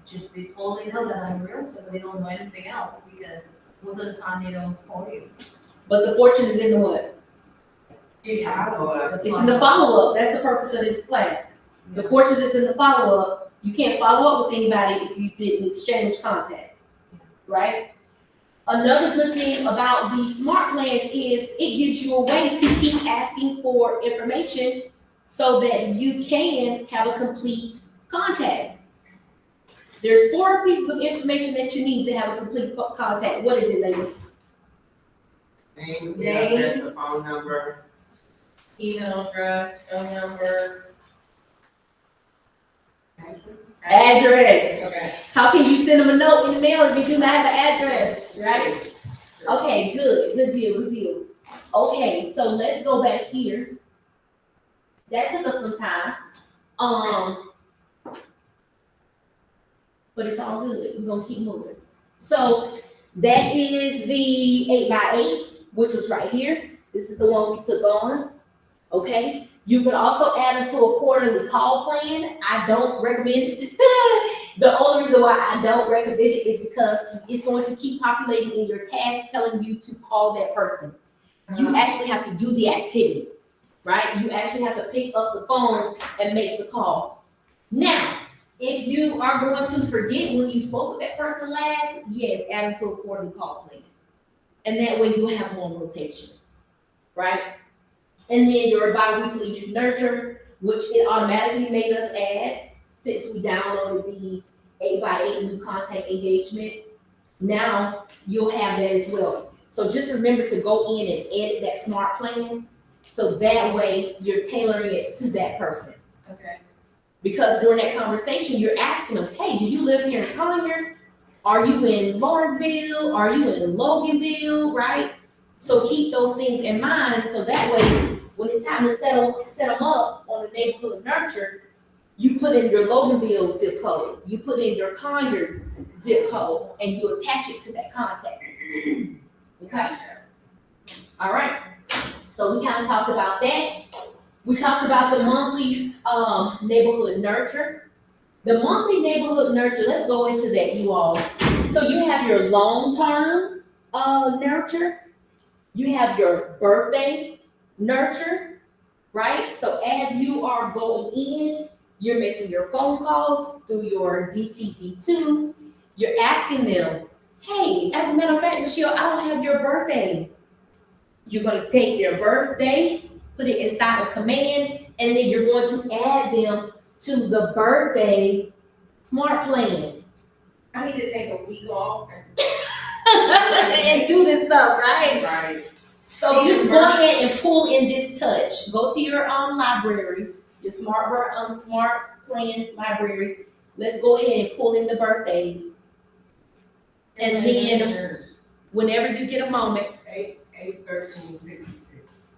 Just all they know that I'm a realtor, but they don't know anything else, because most of the time they don't call you. But the fortune is in the what? Follow-up. It's in the follow-up. That's the purpose of this class. The fortune is in the follow-up. You can't follow up with anybody if you didn't exchange contacts, right? Another good thing about the smart plans is it gives you a way to keep asking for information so that you can have a complete contact. There's 4 pieces of information that you need to have a complete contact. What is it, ladies? Name, Name. address, a phone number. Email address, phone number. Address. Okay. How can you send them a note in the mail if you do not have an address, right? Okay, good deal. Okay, so let's go back here. That took us some time. But it's all good. We're gonna keep moving. So that is the 8x8, which was right here. This is the one we took on. Okay. You could also add it to a quarterly call plan. I don't recommend it. The only reason why I don't recommend it is because it's going to keep populating in your tags telling you to call that person. You actually have to do the activity, right? You actually have to pick up the phone and make the call. Now, if you are going to forget when you spoke with that person last, yes, add them to a quarterly call plan. And that way you'll have more rotation, right? And then your bi-weekly nurture, which it automatically made us add since we downloaded the 8x8 new contact engagement. Now you'll have that as well. So just remember to go in and edit that smart plan. So that way you're tailoring it to that person. Okay. Because during that conversation, you're asking them, hey, do you live here in Conyers? Are you in Lawrenceville? Are you in Loganville, right? So keep those things in mind, so that way, when it's time to set them up on the neighborhood nurture, you put in your Loganville zip code, you put in your Conyers zip code, and you attach it to that contact. Okay? All right. So we kind of talked about that. We talked about the monthly neighborhood nurture. The monthly neighborhood nurture, let's go into that, you all. So you have your long-term nurture. You have your birthday nurture, right? So as you are going in, you're making your phone calls through your DTD2. You're asking them, hey, as a matter of fact, Michelle, I don't have your birthday. You're going to take their birthday, put it inside a command, and then you're going to add them to the birthday smart plan. I need to take a week off and. And do this stuff, right? Right. So just go ahead and pull in this touch. Go to your library, your smart plan library. Let's go ahead and pull in the birthdays. And then whenever you get a moment, 8/13/66.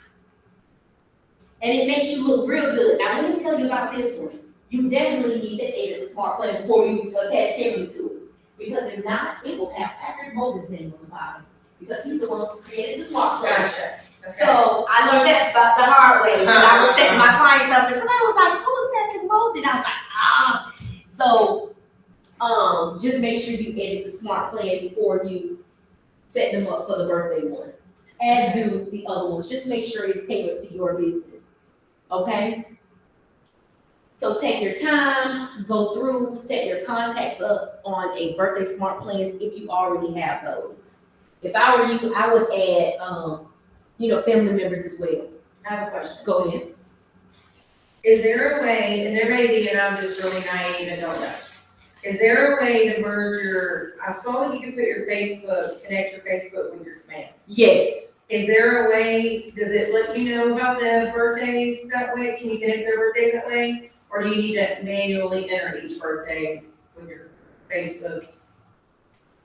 and it makes you look real good. Now let me tell you about this one. You definitely need to edit the smart plan before you attach Henry to it. Because if not, it will have Patrick Morgan's name on the bottom. Because he's the one who created the smart plan. Gotcha. Okay. So I learned that about the hard way. Because I was setting my clients up and somebody was like, who was Patrick Morgan? I was like, So, just make sure you edit the smart plan before you set them up for the birthday one. As do the other ones, just make sure it's tailored to your business, okay? So take your time, go through, set your contacts up on a birthday smart plans if you already have those. If I were you, I would add, family members as well. I have a question. Go ahead. Is there a way, and there may be, and I'm just really naive and don't know. Is there a way to merge I saw that you can put your Facebook, connect your Facebook with your command. Yes, Is there a way, does it let you know about the birthdays that way? Can you connect their birthdays that way? Or do you need to manually enter each birthday with your Facebook?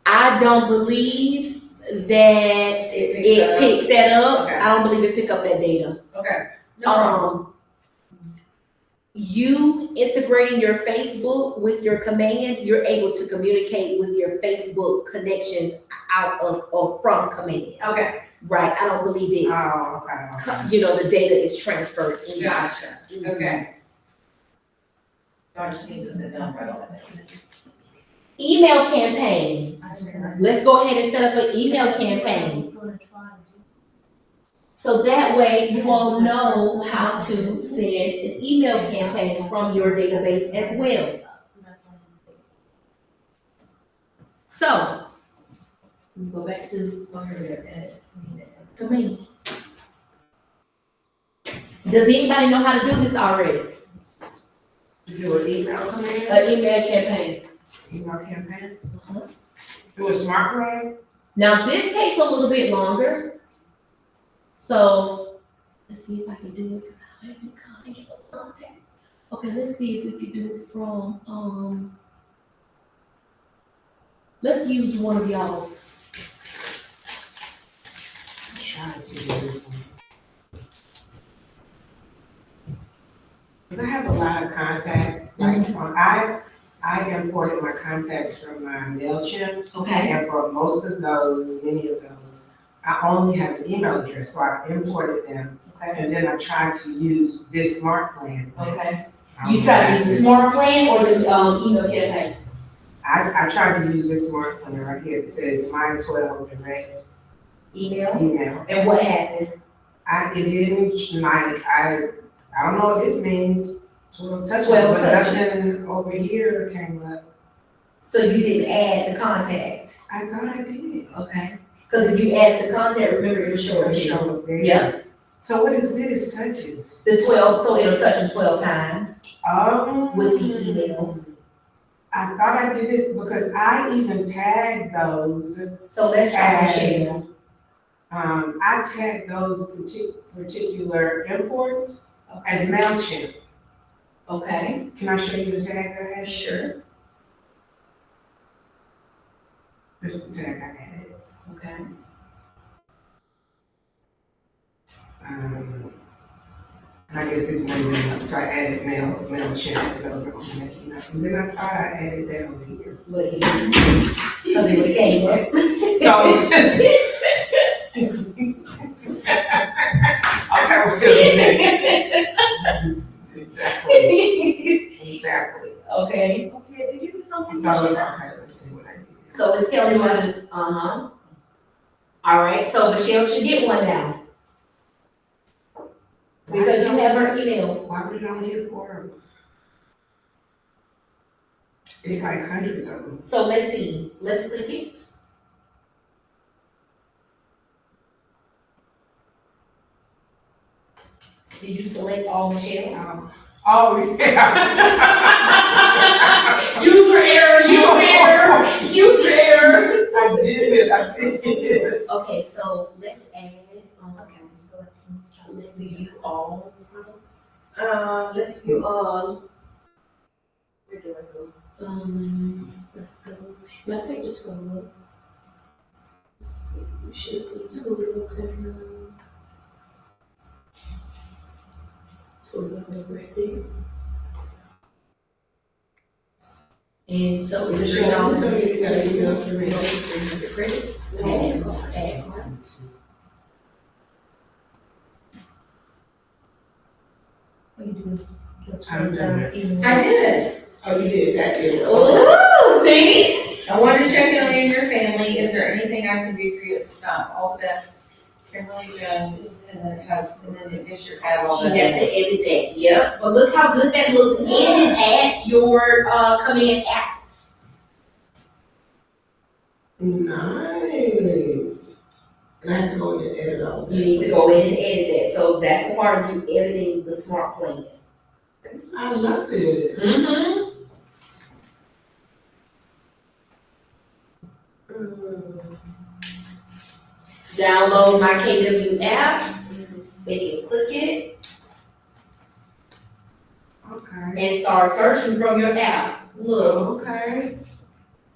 I don't believe that it picks that up. Okay. I don't believe it pick up that data. Okay, no problem. You integrating your Facebook with your command, you're able to communicate with your Facebook connections out of or from command. Okay, Right, I don't believe it, Oh, okay. the data is transferred in. gotcha, okay. So I just need to sit down right on this. Email campaigns. Let's go ahead and set up an email campaign. So that way you all know how to send an email campaign from your database as well. So, we go back to command. Does anybody know how to do this already? You do an email command, An email campaign. email campaign? Uh-huh. Do a smart plan? Now, this takes a little bit longer. So, let's see if I can do it because I haven't get no contacts. Okay, let's see if we can do it from, let's use one of y'all's. Try to do this one. 'Cause I have a lot of contacts, like, I imported my contacts from my MailChimp, Okay. and for most of those, many of those, I only have an email address, so I imported them, Okay. and then I tried to use this smart plan. Okay. I You try to use the smart plan or the email campaign? I tried to use this smart plan right here, it says Mine 12 direct Emails? email. And what happened? It didn't, I don't know what this means, 12 touches, 12 but touches. nothing over here came up. So you didn't add the contact? I thought I did. Okay. Because if you add the contact, remember it'll show it. Show up there. Yeah. So what is this, touches? The 12, so it'll touch them 12 times with the Mm. emails. I thought I did this because I even tagged those, So let's try As- Michelle. I tagged those particular imports as MailChimp. Okay. Can I show you the tag that I had? Sure. This is the tag I added. Okay. And I guess this one is enough, so I added MailChimp for those that want to make emails. And then I thought I added that over here. But because it would have came up. So. Okay, wait a minute. Exactly. Okay. Okay, did you do something? So, okay, let's see what I did. So it's telling you this, All right, so Michelle should get one now. Because you have her email. Why would it only hit 4 of them? It's like hundreds of them. So let's see, let's click it. Did you select all Michelle's? Oh, yeah. User error, user error. I did. Okay, so let's add, Okay, so let's let's view all. Let's do all. Where do I go? Let's go. Matter of fact, just go look. Let's see, you should see school filters. So we got one right there. And so is it Sure, all? tell me exactly. Credit? Add. What are you doing? I'm doing I did. Oh, you did that, yeah. Ooh, see? I wanted to check in on you and your family. Is there anything I can do for you at this time? All the best. Kimberly Jones, and then it gets your add all She that. has to edit that, yep. But look how good that looks, and it adds your, command app. Nice. And I have to go in and edit all that. You need to go in and edit that, so that's a part of you editing the smart plan. I love it. Mm-hmm. Download my KW app, they can click it Okay. and start searching from your app. Look, Okay.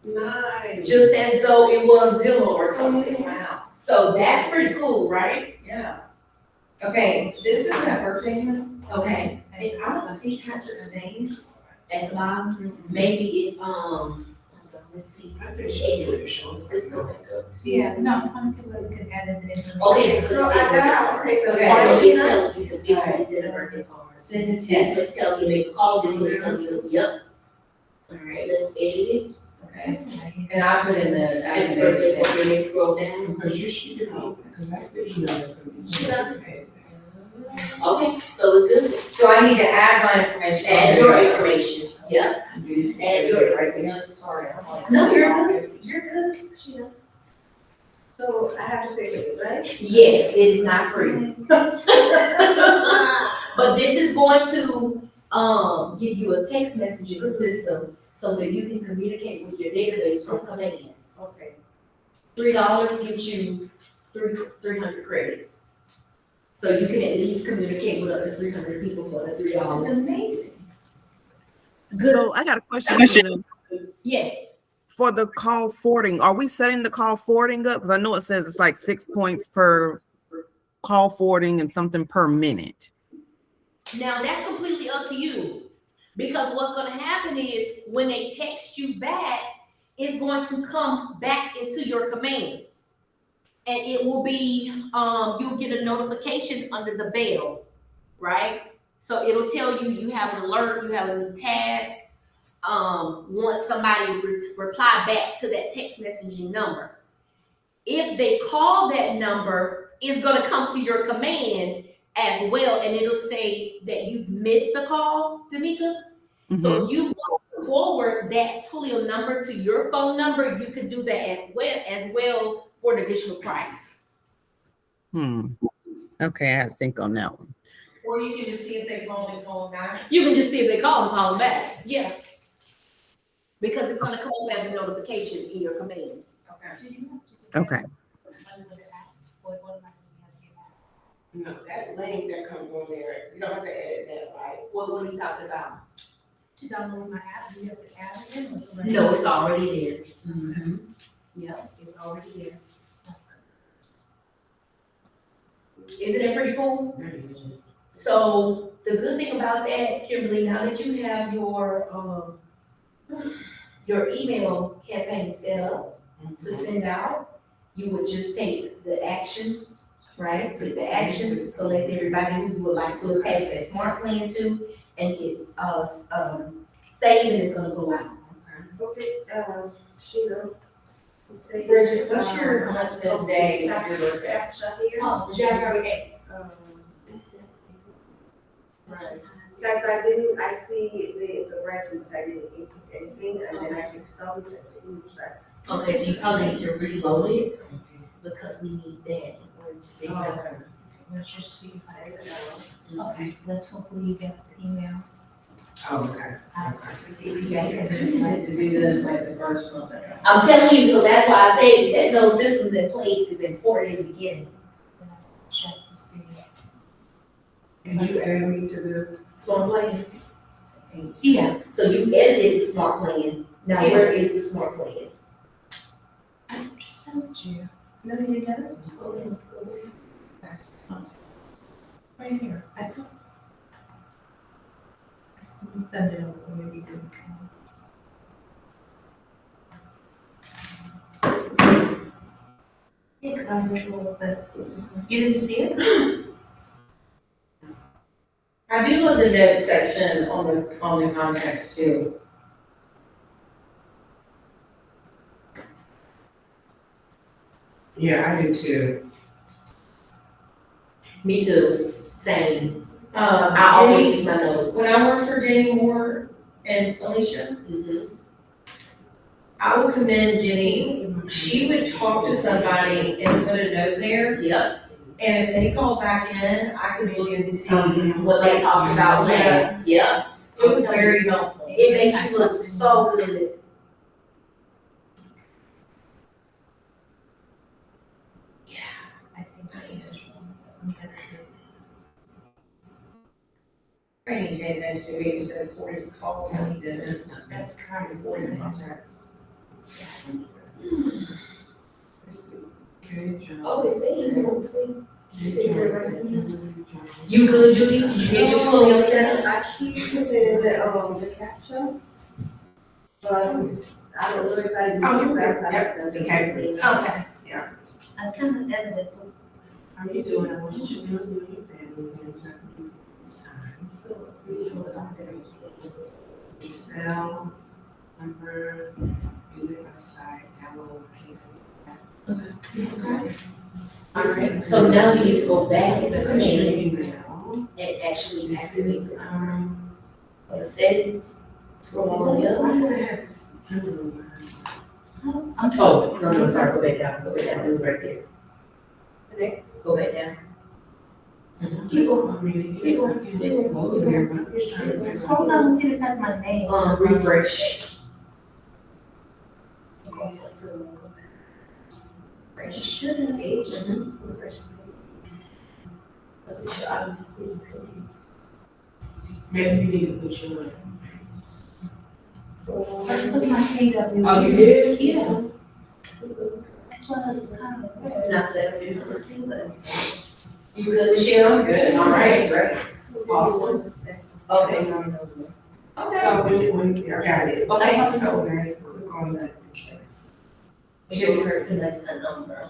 Nice. just as though it was Zillow or something. Wow. So that's pretty cool, right? Yeah. Okay, this is that birthday one. Okay. And I don't see Patrick's name. At the bottom, maybe it, hold on, let's see. I think she's really showing This something. Yeah, no, 26, we could add it to the information. Okay, so So I got, okay, Okay, okay. so it's telling you to visually send a birthday card. Send it That's what's telling you, make a call, this is telling you, yep. All right, let's edit it. Okay. And I put in this, I Happy can birthday, birthday. over there, scroll down. Because you should get open, because that's the email that's gonna be sent. Okay, so it's good. So I need to add my information. Add your information, yep. Add your Right information. Sorry, I'm like. No, you're good, you're good, Sheena. So I have to pay for this, right? Yes, it is not free. But this is going to, give you a text messaging system so that you can communicate with your database from command. Okay. $3 gives you 300 credits. So you can at least communicate with up to 300 people for the This $3. is amazing. So I got a question, Sheena. Yes. For the call forwarding, are we setting the call forwarding up? Because I know it says it's like 6 points per call forwarding and something per minute. Now that's completely up to you. Because what's gonna happen is when they text you back, it's going to come back into your command. And it will be, you'll get a notification under the bell, right? So it'll tell you you have an alert, you have a new task. Once somebody reply back to that text messaging number. If they call that number, it's gonna come to your command as well, and it'll say that you've missed the call, D'Amica. So if you want to forward that Twilio number to your phone number, you can do that as well for an additional price. Okay, I have to think on that one. Or you can just see if they call and call back. You can just see if they call and call them back. Yeah. Because it's gonna come up as a notification in your command. Okay. Okay. No, that link that comes on there, you don't have to edit that, right? What are you talking about? To download my app, do you have to add it in or something? No, it's already there. Mm-hmm. Yeah, it's already there. Isn't it pretty cool? That is. So the good thing about that, Kimberly, now that you have your email campaign set up to send out, you would just take the actions, right? Take the actions, select everybody who you would like to attach that smart plan to, and it's saved and it's gonna go out. Okay, Sheena. Say- Bridget, what's your month and day of your birthday? Shop here. Oh, January 8th. Right. Because I see the writing, but I didn't input anything, and then I click submit, and say, oops, that's. Okay, so you probably need to reload it, because we need that in order to be done. Okay. Let's just see if I edit it out. Okay, let's hopefully you get the email. Oh, okay. See if you got it. I had to do this like the first month. I'm telling you, so that's why I say setting those systems in place is important in the beginning. Check to see. And you add me to the, Smart plan. Yeah. So you edited the smart plan. Now where is the smart plan? I just sent you. No, you got it? Right here. I took. I send it over, maybe it didn't come. Yeah, because I'm visual with this. You didn't see it? I do love the note section on the contacts too. Yeah, I do too. Me too, same. I always Jenny, use my notes. when I worked for Jenny Moore and Alicia, Mhm. I would commend Jenny. She would talk to somebody and put a note there, Yep, and if they called back in, I could look and see. what they talked about last, yep. It was very helpful. It makes you look so good. I think so. Training database to be instead of 40 calls, I need to, That's kind of 40 contacts. Okay, John. Oh, it's saying, it's saying. You good, Judy? You get your full yourself? I keep putting the caption, but I don't know if I do. Oh, it okay. back, Yep, the caption. Okay. Yeah. I kind of edited, so How you doing? I want you to know you and your families and exactly this time. So, we do it like that. Your cell number, visit website, download. Okay. Alright, so now you need to go back into command Email. and actually activate the settings. Scroll on Why up. does it have? I'm Oh, no, sorry, go back down, it was right there. Okay. Go back down. Keep on. Keep on. Go there, but I'm just trying to figure Scroll out. down and see if that's my name. Refresh. Okay, so, It should have. Refresh. That's what you ought to do. Maybe you need to put your. I put my KW. Oh, you did? Yeah. As well as kind of. Now set up your receiver. You good, Michelle? Good. All right, great. Awesome. Okay. So when, I got it. Okay. So, okay, click on that. She'll select a number.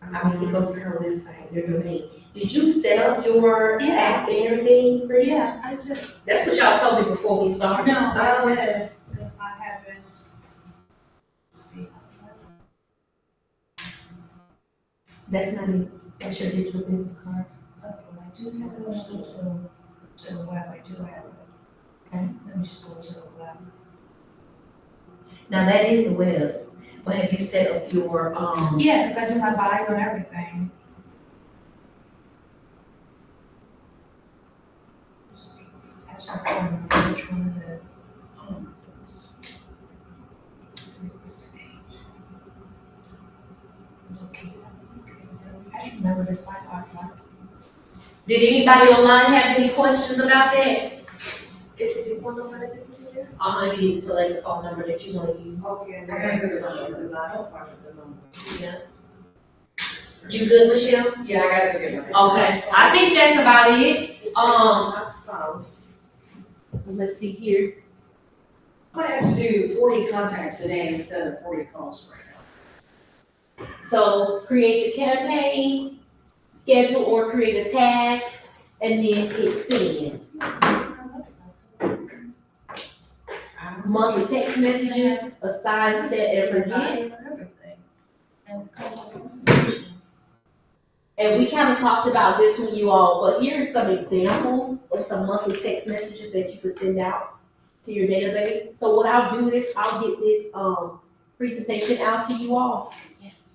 I mean, it goes to her website, their domain. Did you set up your app and everything for you? Yeah, I just. That's what y'all told me before we started. No, I did, because I haven't. See. That's not me. That's your digital business card. I do have it on to the web, I do have it. Okay. Let me just go to the web. Now that is the web, but have you set up your, Yeah, because I do my bio and everything. Actually, I don't remember which one it is. 6, 8. Okay, I should remember this by heart. did anybody online have any questions about that? is it the phone number that you put here? You need to select the phone number that you wanna use. Okay, and then the last part of the number. Yeah. You good, Michelle? Yeah, I got a good one. Okay, I think that's about it. It says not found. So let's see here. I'm gonna have to do 40 contacts a day instead of 40 calls right now. So create the campaign, schedule or create a task, and then hit send. Monthly text messages, assign, set, and forget. And we kind of talked about this with you all, but here's some examples of some monthly text messages that you could send out to your database. So what I'll do is I'll get this presentation out to you all,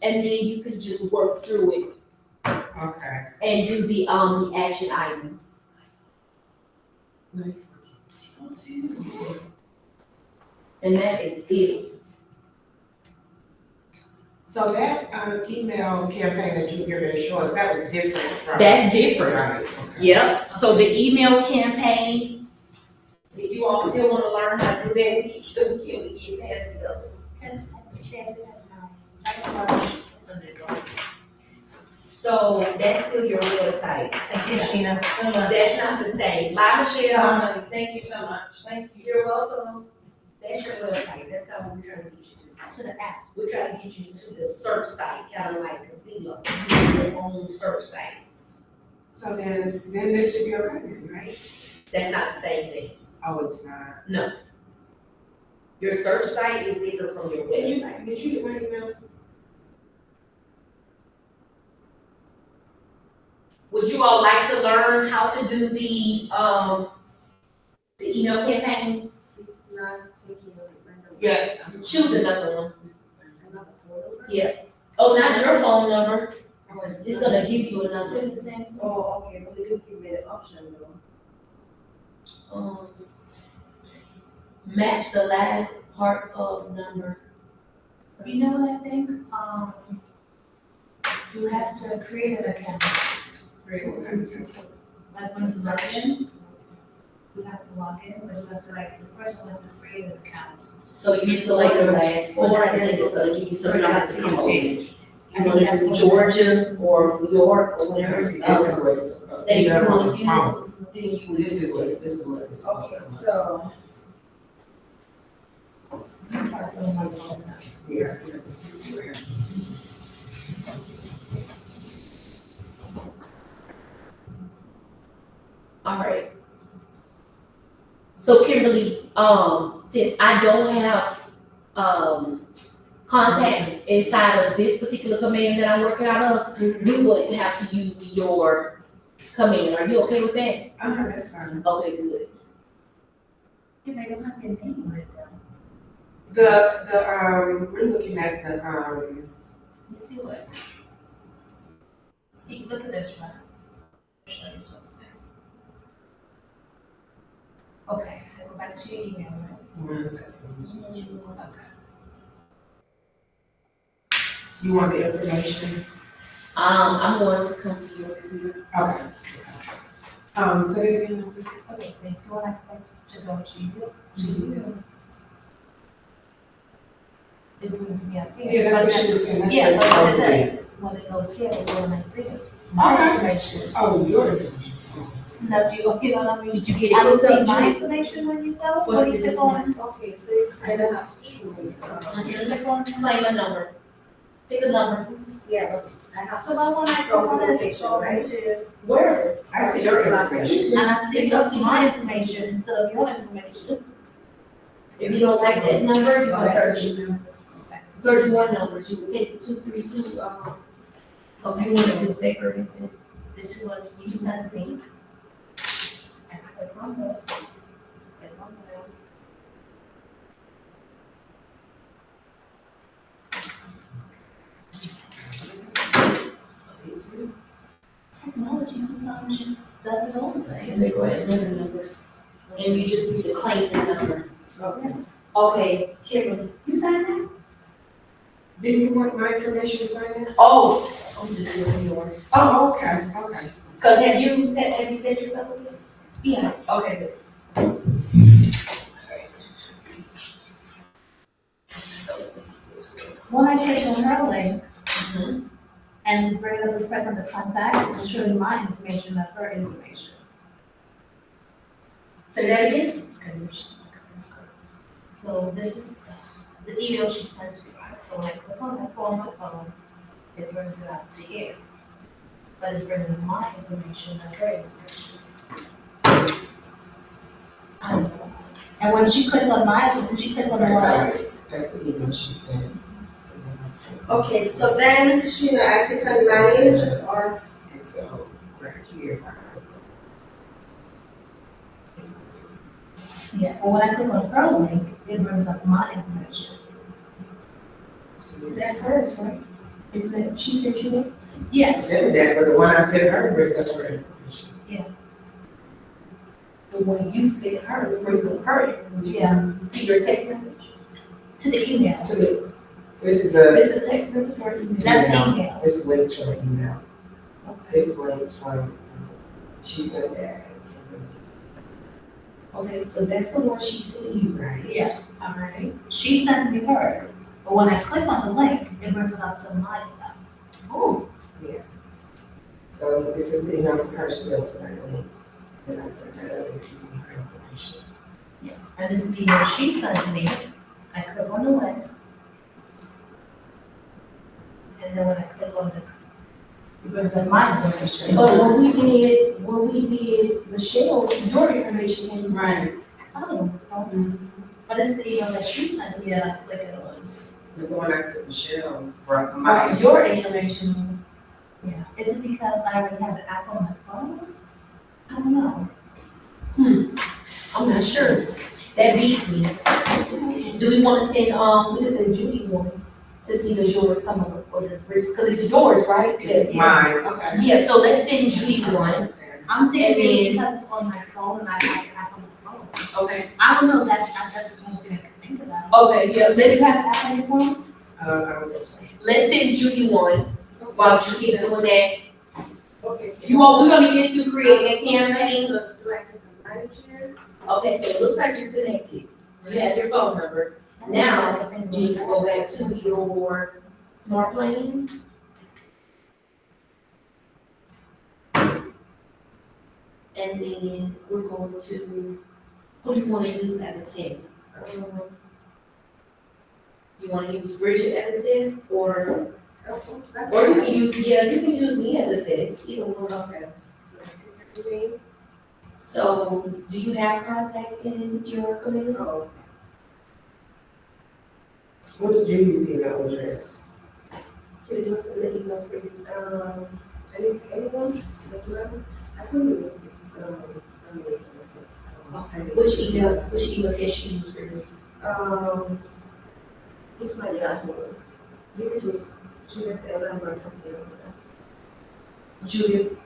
and then you can just work through it Okay. and do the action items. Nice. And that is it. So that email campaign that you were giving to show us, that was different from. That's different. Right, okay. Yep, so the email campaign, if you all still wanna learn how to do that, we can get past the other. So that's still your website. Thank you, Sheena. That's not the same. Bye, Michelle. Thank you so much, thank you. You're welcome. That's your website. That's not what we're trying to get you To the app. to. We're trying to get you to the search site, kind of like Zillow, your own search site. So then this should be okay then, right? That's not the same thing. Oh, it's not. Your search site is different from your website. Did you get my email? Would you all like to learn how to do the email campaigns? It's not taking a random. Yes. Choose another one. Another phone number? Yeah. Oh, not your phone number. It's gonna give you a number. Oh, okay, but you give me the option though. Match the last part of number. You know what I think? You have to create an account. Like when you log in, you have to log in, but you have to the person has to create an account. So you select the last four, and then it's gonna give you some numbers to come over. You wanna do Georgia or New York or whatever. This is what it's. State you wanna This use, then you would. is what it's. Okay, so, I'm trying to put on my phone now. Yeah, it's rare. All right. So Kimberly, since I don't have, contacts inside of this particular command that I'm working out of, we would have to use your command. Are you okay with that? That's fine. Okay, good. You may don't have your name on it though. We're looking at the, You see what? You look at this one. I'll show you something. Okay, I go back to your email, right? 1 second. Okay. You want the information? I'm going to come to your computer. Okay. So again. Okay, so when I click to go to you, it brings me up here. Yeah, that's what she was saying, that's Yeah, what it's but supposed look to at be. this, when it goes here, it will not see it. My Okay. information. Oh, your information. Now, do you know what I mean? Did you get it? I don't hooked up, see my Judy? information when you go, What when is you it? click on, okay, so it's, I don't have to show you. click on. Claim a number. Pick a number. Yeah, but I have. So I want to click on it, it's going to, Where? I see your information. and I see it's my information instead of your information. If you don't like that number, you can search. Let's go back to. Search one number. You would take 232, so if you want to do say for instance. This is what you sent me. I click on this, click on that. Technology sometimes just does it all the And things. they go ahead and enter numbers. And you just need to claim the number. Okay. Okay, Kimberly, you signed that? Didn't you want my information signed in? Oh, I'm just doing yours. Oh, okay, okay. Cause have you sent your stuff over? Yeah, Okay, good. So this when I click on her link Mhm. and bring it up and press on the contact, it's showing my information, not her information. Say that again? Okay, let's go. So this is the email she sent me, right? So when I click on that on my phone, it brings it up to here. But it's bringing my information, not her information. I don't know. And when she clicked on when she clicked on the That's one, That's the email she sent. Okay, so then, Sheena, I click on manage or, And so, right here, if I click yeah, but when I click on her link, it brings up my information. on- That's hers, right? Isn't it, she sent you that? Yes. Send me that, but the one I sent her brings up her information. The one you sent her brings up her information. Yeah, To your text message. to the email. To the, this is a, This is a text message or email? That's the email. this is links from an email. Okay. This is links from, she sent that. Okay, so that's the one she sent you. Right. Yeah. All right. She sent me hers, but when I click on the link, it brings it up to my stuff. Oh, So this is the email from her still for that link. And then I put that up and give me her information. And this is the email she sent me. I click on the link. And then when I click on it brings up my information. but when we did Michelle's, your information came. Right. I don't know what's going on. But it's the email that she sent me that I'm clicking on. But the one I sent Michelle brought my. Your information. Yeah. Is it because I already have the app on my phone? I don't know. I'm not sure. That beats me. Do we wanna send, we can send Judy one to see does yours come up or does Bridget, cause it's yours, right? It's Yeah. mine, okay. Yeah, so let's send Judy one. I'm taking And it because it's on my phone and I have the app on my phone. Okay. I don't know, that's the only thing I can think about. Okay, yeah, Do you let's, have the app on your phone? I would just say. let's send Judy one while Judy's doing that. Okay. We're gonna get into creating a campaign. Do I have to manage here? Okay, so it looks like you're connected. You have your phone number. Now, you need to go back to your smart plans. And then we're going to, who do you wanna use as a test? You wanna use Bridget as a test, or That's you fine. can use, yeah, you can use me as a test, either one. Okay. So, you mean? So, do you have contacts in your community? Oh, What's Judy's email address? Can you just let me know for you? anyone? Does it matter? I couldn't use this, Okay, which email can she use for you? What's my Yahoo? Give it to Judith L. Judith.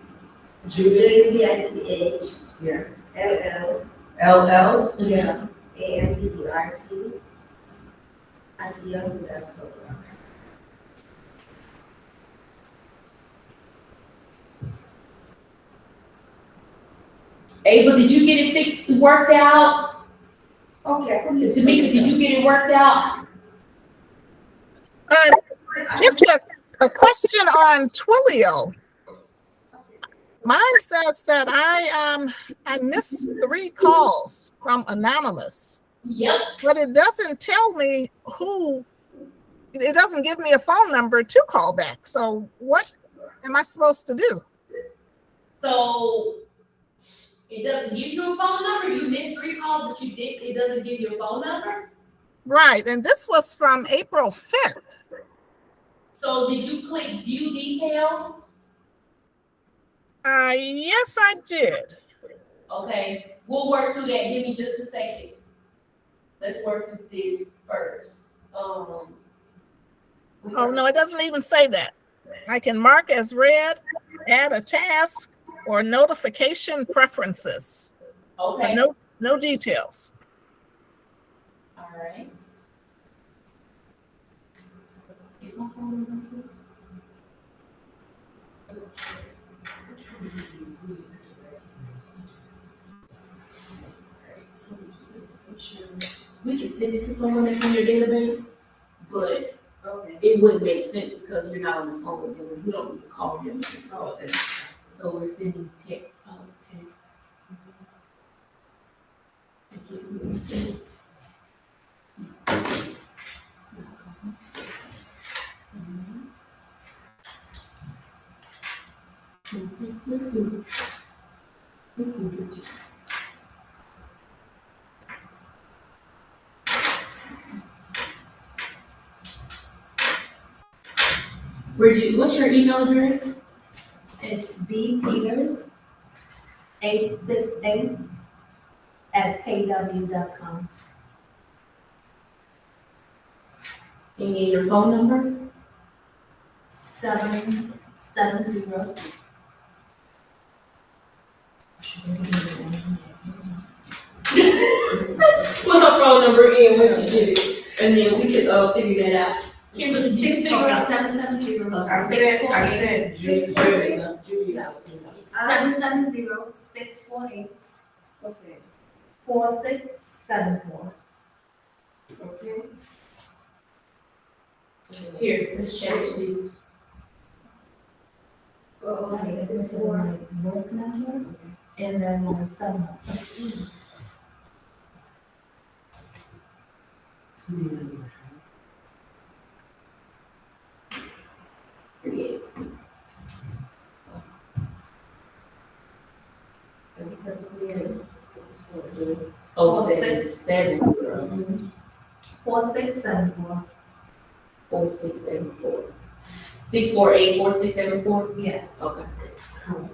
JBITH. Yeah. LL. LL? Yeah. AMBERT. At yahoo.com. Ava, did you get it fixed, worked out? Okay, I couldn't use. Tamika, did you get it worked out? Just a question on Twilio. Mine says that I missed 3 calls from anonymous, Yep. but it doesn't tell me who. It doesn't give me a phone number to call back. So what am I supposed to do? So it doesn't give you a phone number. You missed 3 calls, but it doesn't give you a phone number. Right, and this was from April 5th. So did you click view details? Yes, I did. Okay, we'll work through that. Give me just a second. Let's work through this first. Oh, no, it doesn't even say that. I can mark as read, add a task, or notification preferences. Okay, But no details. all right. Is my phone number here? Alright, so we just need to make sure we can send it to someone that's in your database, but Okay. it wouldn't make sense because you're not on the phone with them. We don't need to call them and talk to them. So we're sending text. Let's do Bridget. Bridget, what's your email address? It's bpeters868@kw.com. And your phone number? 770. Put her phone number in when she get it, and then we could figure that out. Kimberly, did you figure out? 770. I sent Judy. 770-648. Okay. 4674. Okay. Here, let's change this. Oh, That's okay. this is my work number, and then my cell number. Create. 770-648. Oh, 670. 4674. 4674. 6484674. Yes. Okay. Hello.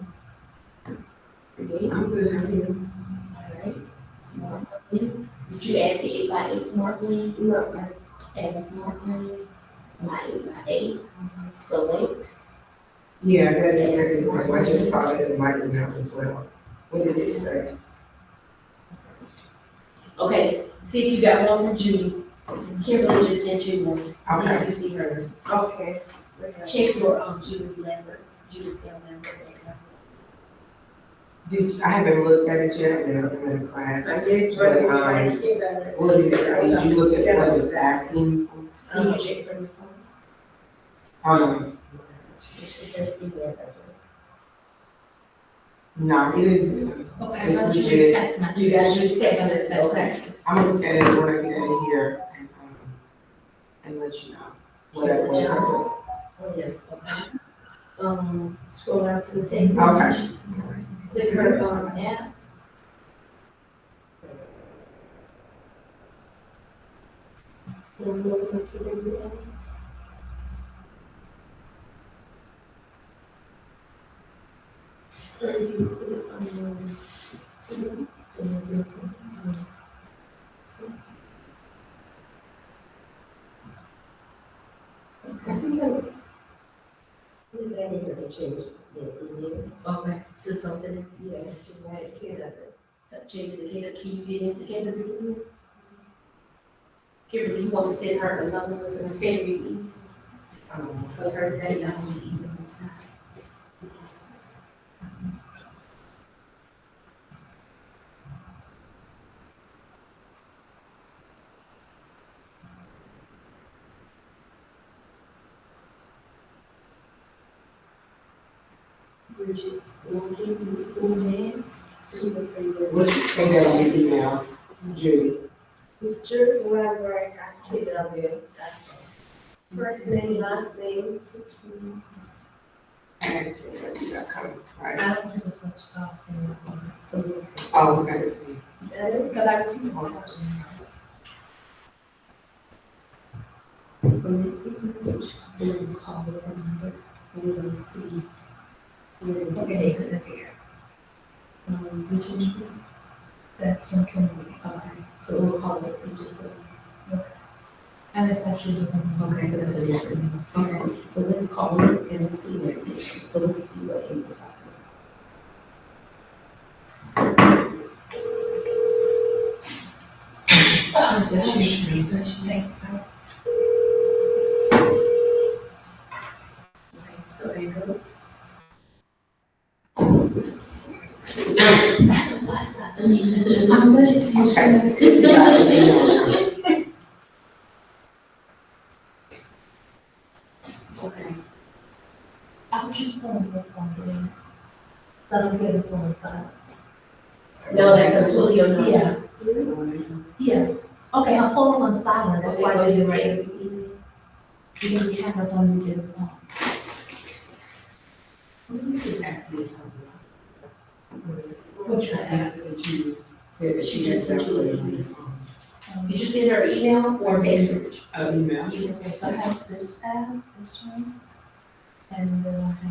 Create. I'm good, how are you? Alright. Smart plans. Did you add the 8x8 smart plan? No, Add a smart plan. My 8x8. Select. Yeah, that is, I just saw that in my email as well. What did it say? Okay, see if you got one from Judy. Kimberly just sent you one. See Okay. if you see hers. okay. Check your, Judith Lambert, Judith L. Lambert. I haven't looked at it yet, I'm in a class. I did try to find it. What is it, did you look at what it's asking? Can you check from your phone? Oh, no, no, it isn't. Okay, It's I got you legit. a text message. You got your text Okay, message, okay. I'm gonna look at it when I get out of here and let you know what comes up. Oh, yeah, okay. Scroll down to the text Okay. message. Click her, app. Download her computer app. And if you click on, see, and then, I think I need to change the email. okay, to something else. Yeah, to my kid. Change the Canada, can you get into Canada for me? Kimberly, you want to send her another one to the Canada meeting? Cause her daddy, I want to email this now. Bridget, you want to keep the school man? Do the favorite. What's your finger on your email, Judy? It's Judy Lambert, KW. First name, last name. And right? I don't just switch off from your phone, so we'll take. Oh, okay. Because I received a text from her. From the text message, and then call the number, and we're gonna see. Where is it? Okay, Text this is message. here. Which one is this? That's from Kimberly. Okay, so we'll call it, we just, And it's actually different. okay, so that's a different, okay, so let's call it and let's see where it takes us, so we can see what it was talking Oh, about. Thanks. Okay, so there you go. I'm budget to Okay. I was just pulling the phone, doing. Let them hear the phone in silence. No, that's a Tulio number. Yeah, yeah. Okay, our phone's on silent, that's why I didn't write it. Because we have it on the phone. What is the app that Which one? app that you said that she just downloaded on your phone? Did you send her an email or a text message? Email. Okay, so I have this app, this one, and then I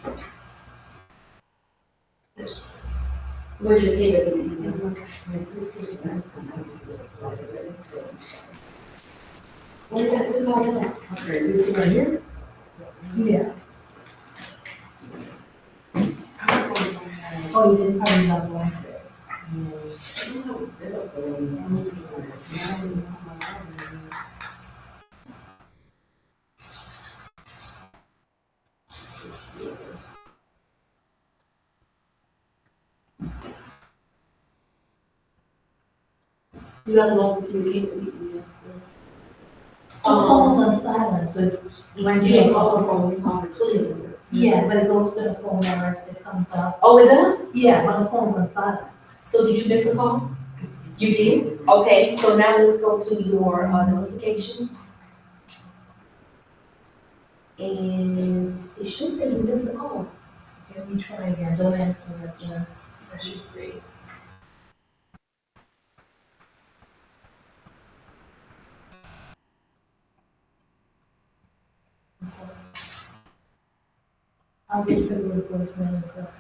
have this. Where's your kid email? Where did we call that? Okay, this one right here? Yeah. Oh, you didn't probably love one. You have to log into the kid email. The phone's on silent, so when You you didn't call her phone, you called her Twilio number. yeah, but it goes to the phone number, it comes up. Oh, it does? Yeah, but the phone's on silent. So did you miss a call? You did? Okay, so now let's go to your notifications. And it should say you missed a call. Okay, let me try again, don't answer it, yeah. Let's just see. Okay. I'll get the replacement and stuff,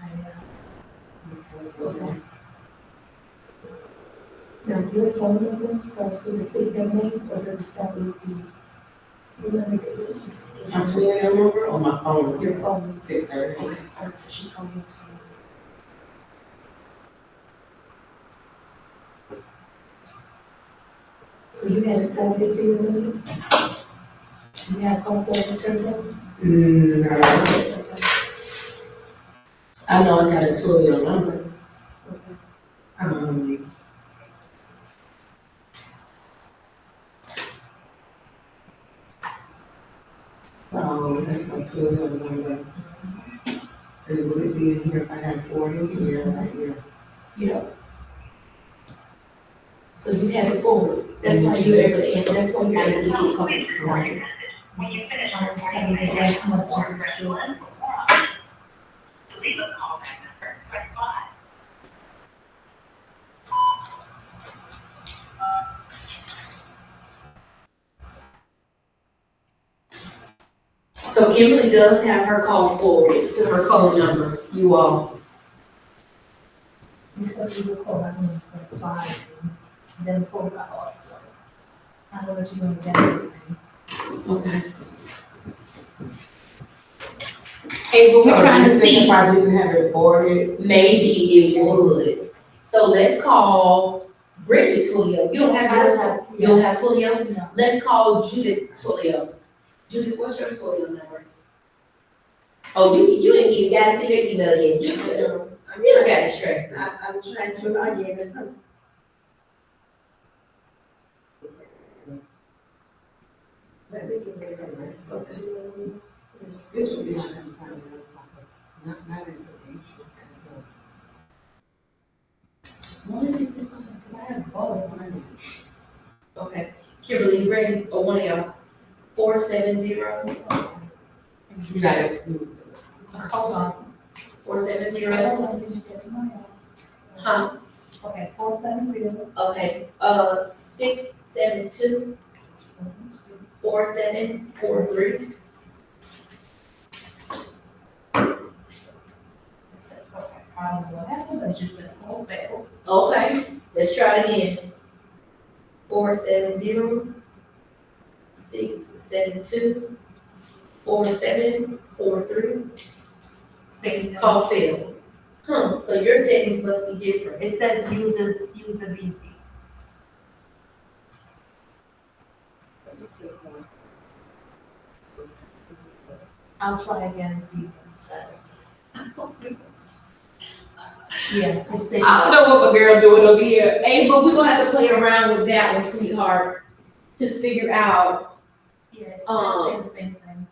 Okay. Now, your phone number starts with the 678, or does it start with the? My Twilio number or my phone number? Your phone. 630. Okay, alright, so she's calling you. So you had it forwarded to you, Lily? You have call forward to her? No. I know I got a Twilio number. Okay. So that's my Twilio number. Would it be in here if I have 40? Yeah, right here. Yeah. So you have it forward. That's why you're able to enter. That's why you're able to get covered. Right. Last question, sure. So Kimberly does have her call forwarded to her phone number, you all. You said you will call back on press 5, and then 4 got off, so. Otherwise, you're gonna get everything. Okay. Hey, but we're trying to So you think see, if I didn't have it forwarded, maybe it would. So let's call Bridget Twilio. You don't have yours? You don't have Twilio? No. Let's call Judith Twilio. Judith, what's your Twilio number? Oh, you ain't even got it to your email yet. Judith, I'm you trying, got it straight. I'm trying to log in. Let's see. this would be something not as an issue, as a. What is it for something? Because I have both. Okay. Kimberly, you ready? Or one of y'all? 470 You got it. Hold on. 470. Let me just get to my, Huh? okay, 470. Okay. 672 4743. Okay, I don't know what happened, I just said, oh, fail. Okay. Let's try it again. 470 672 4743. Same. Call failed. So your settings must be different. It says user busy. I'll try again and see what it says. Yes, I say. I don't know what my girl doing over here. Hey, but we're gonna have to play around with that one, sweetheart, to figure out. Yes, I say the same thing.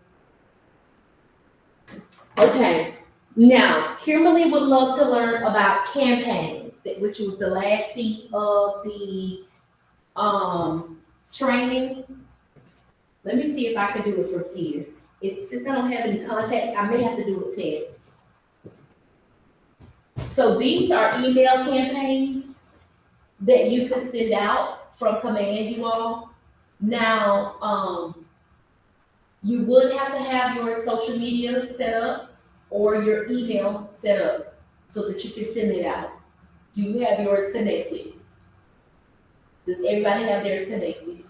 Okay. Now, Kimberly would love to learn about campaigns, which was the last piece of the training. Let me see if I can do it from here. Since I don't have any contacts, I may have to do a test. So these are email campaigns that you can send out from command, you all. Now, you would have to have your social media set up or your email set up so that you can send it out. Do you have yours connected? Does everybody have theirs connected?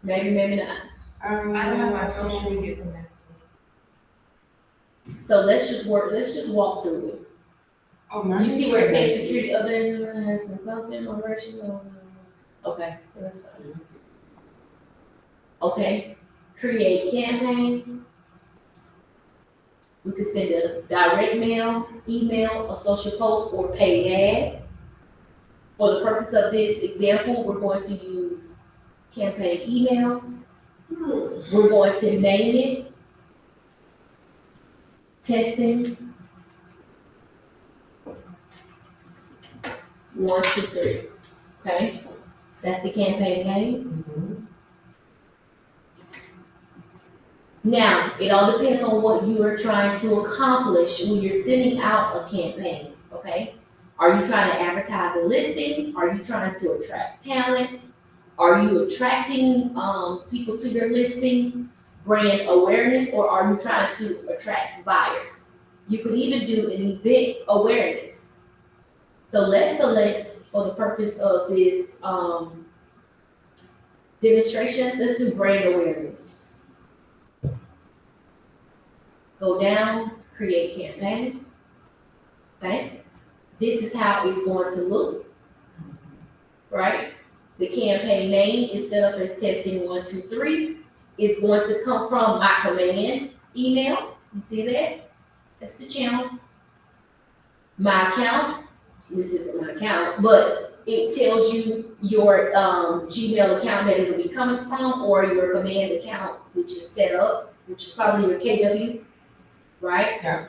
Maybe, maybe not. I don't have my social media connected. So let's just walk through it. Oh, mine You is see where it says connected. security other than some content moderation? Okay, so that's fine. Okay, create campaign. We could send a direct mail, email, a social post, or paid ad. For the purpose of this example, we're going to use campaign email. We're going to name it. Testing. 1, 2, 3. Okay, that's the campaign name. Mhm. Now, it all depends on what you are trying to accomplish when you're sending out a campaign, okay? Are you trying to advertise a listing? Are you trying to attract talent? Are you attracting people to your listing? brand awareness, or are you trying to attract buyers? You could even do an event awareness. So let's select, for the purpose of this demonstration, let's do brand awareness. Go down, create campaign. Okay, this is how it's going to look, right? The campaign name is set up as testing 1, 2, 3. It's going to come from my command email. You see that? That's the channel. My account. This isn't my account, but it tells you your Gmail account that it'll be coming from, or your command account, which is set up, which is probably your KW, right? Yeah.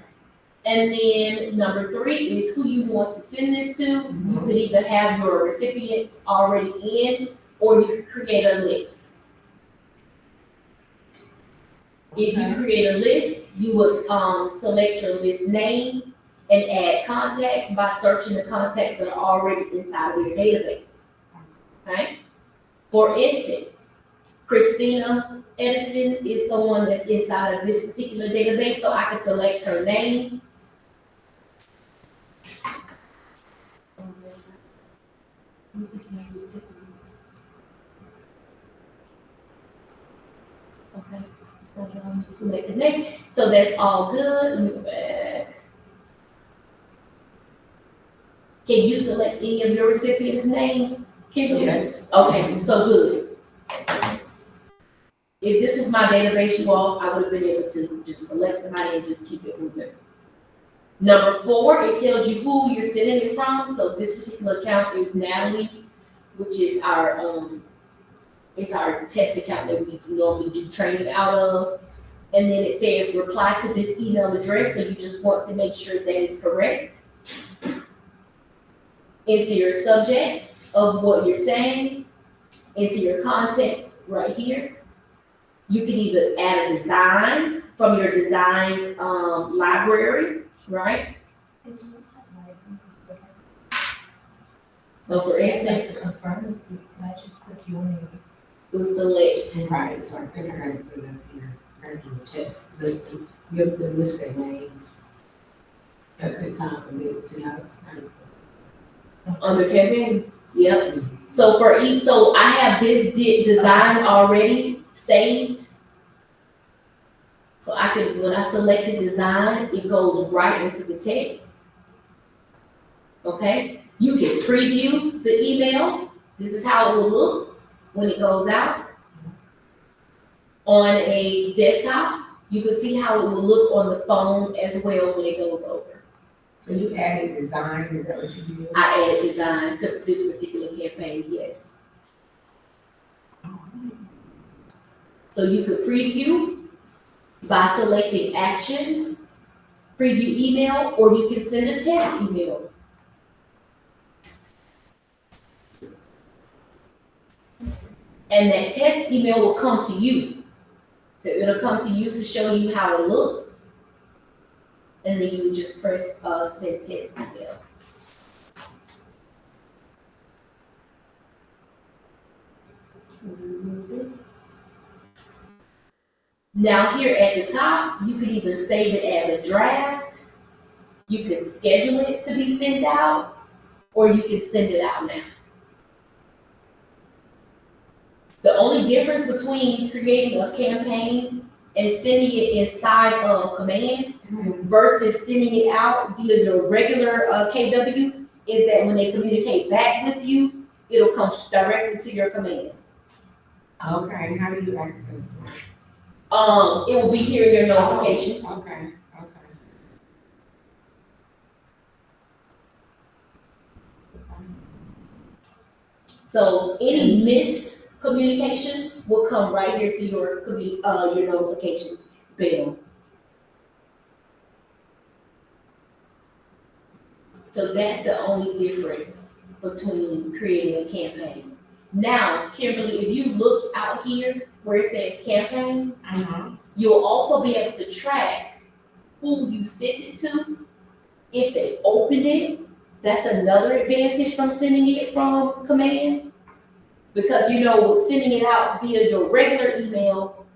And then number 3 is who you want to send this to. You could either have your recipients already in, or you could create a list. If you create a list, you would select your list name and add contacts by searching the contacts that are already inside of your database. Okay? For instance, Christina Edison is someone that's inside of this particular database, so I can select her name. Let me see, can I use Tiffany's? Okay, so I'm select the name. So that's all good. Let me go back. Can you select any of your recipients' names, Kimberly? Yes. Okay, so good. If this was my database, you all, I would have been able to just select somebody and just keep it moving. Number 4, it tells you who you're sending it from. So this particular account is Natalie's, which is our it's our test account that we normally do training out of. And then it says reply to this email address. So you just want to make sure that it's correct. Into your subject of what you're saying, into your context right here. You can either add a design from your designs library, right? So for instance, To confirm this, can I just click your name? we'll select, Right, so I think I gotta put it up here, I do the test listing, you have the listing name at the top, and then see how. under campaign, yep. So for each, so I have this design already saved. So I can, when I select the design, it goes right into the text. Okay, you can preview the email. This is how it will look when it goes out. On a desktop, you can see how it will look on the phone as well when it goes over. So you added design, is that what you do? I added design to this particular campaign, yes. So you could preview by selecting actions, preview email, or you can send a test email. And that test email will come to you. So it'll come to you to show you how it looks. And then you just press send test email. Remove this. Now here at the top, you can either save it as a draft, you can schedule it to be sent out, or you can send it out now. The only difference between creating a campaign and sending it inside of command versus sending it out via your regular KW is that when they communicate back with you, it'll come directly to your command. Okay, and how do you access that? It will be here in your notifications. Okay. So any missed communication will come right here to your notification bell. So that's the only difference between creating a campaign. Now, Kimberly, if you look out here where it says campaigns, you'll also be able to track who you sent it to. If they opened it, that's another advantage from sending it from command. Because with sending it out via your regular email,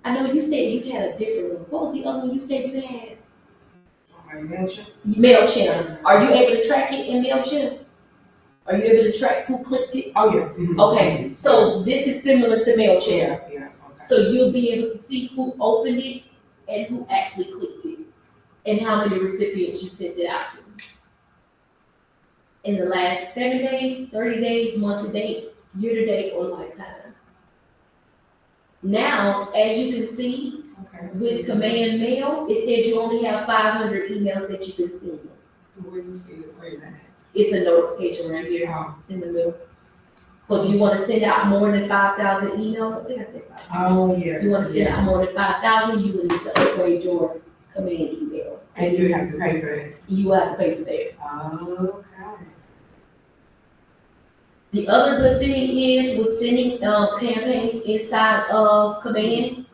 I know you said you had a different one. What was the other one you said you had? My mention? MailChimp. Are you able to track it in MailChimp? Are you able to track who clicked it? Oh, yeah. Mhm. Okay, so this is similar to MailChimp. Yeah, okay. So you'll be able to see who opened it and who actually clicked it, and how many recipients you sent it out to. In the last 7 days, 30 days, month to date, year to date, or lifetime. Now, as you can see, Okay. with command mail, it says you only have 500 emails that you can send. Where you see it, where is that? It's a notification right here Oh, in the middle. So if you want to send out more than 5,000 emails, I think I said 5,000. oh, yes. If you want to send out more than 5,000, you will need to upgrade your command email. And you have to pay for that? You will have to pay for that. Okay. The other good thing is with sending campaigns inside of command,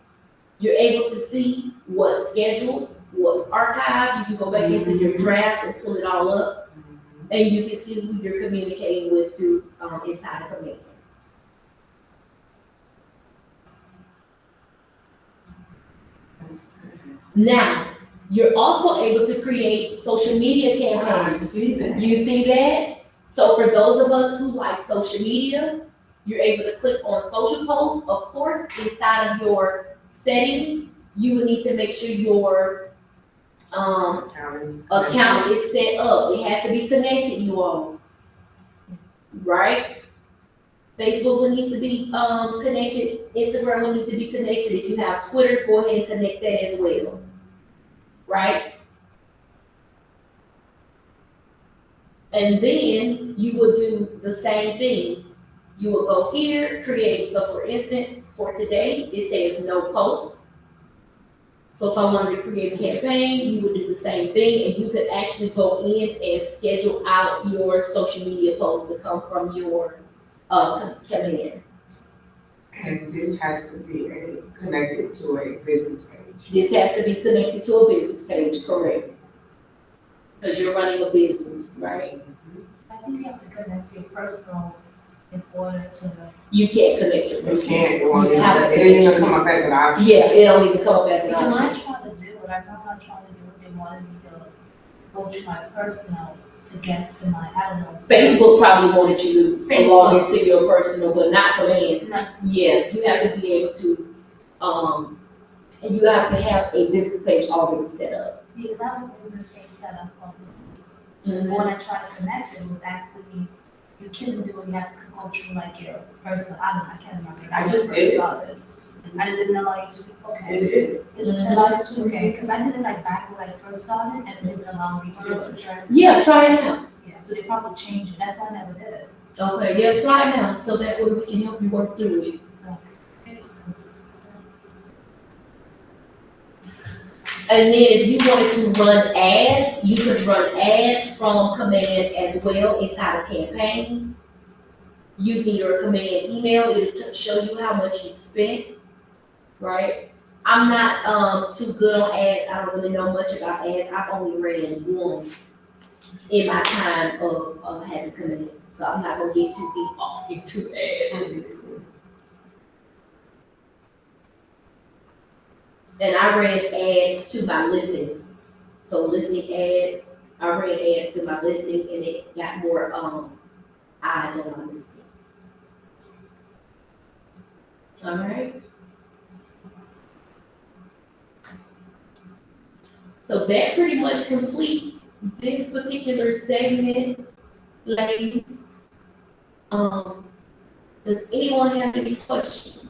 you're able to see what's scheduled, what's archived. You can go back into your drafts and pull it all up, and you can see who you're communicating with through inside of command. That's good. Now, you're also able to create social media I campaigns. see that. You see that? So for those of us who like social media, you're able to click on social posts. Of course, inside of your settings, you will need to make sure your account is set up. It has to be connected, you all. Right? Facebook will need to be connected. Instagram will need to be connected. If you have Twitter, go ahead and connect that as well. Right? And then you will do the same thing. You will go here, create. So for instance, for today, it says no post. So if I wanted to create a campaign, you would do the same thing, and you could actually go in and schedule out your social media posts to come from your command. And this has to be connected to a business page. This has to be connected to a business page, correct? Because you're running a business, right? I think you have to connect to your personal in order to. You can't connect your You personal. can't, well, You have to it didn't even come up as an option. Yeah, it don't even come up as an Because when I option. tried to do it, I found out trying to do it, they wanted me to go to my personal to get to my, I don't know. Facebook probably wanted you to log Facebook. into your personal, but not command. No. Yeah, you have to be able to, and you have to have a business page already set up. Because I have a business page set up on this. Mhm. But when I tried to connect it, it was asking me, you couldn't do it, you have to go through like your personal, I don't know, I can't remember. I just first did it. started. And it didn't allow you to, okay. It did. It didn't allow you to, okay, because I did it like back when I first started and it didn't allow me to do it. Yeah, try it now. Yeah, so they probably changed it, that's why I never did it. Okay, yeah, try it now, so that way we can help you work through it. Okay, so. And then if you wanted to run ads, you could run ads from command as well inside of campaigns. Using your command email, it'll show you how much you spent, right? I'm not too good on ads. I don't really know much about ads. I've only ran one in my time of having command. So I'm not gonna get too deep off into ads. And I ran ads to my listing. So listing ads, I ran ads to my listing and it got more eyes on my listing. All right. So that pretty much completes this particular segment, ladies. Does anyone have any questions?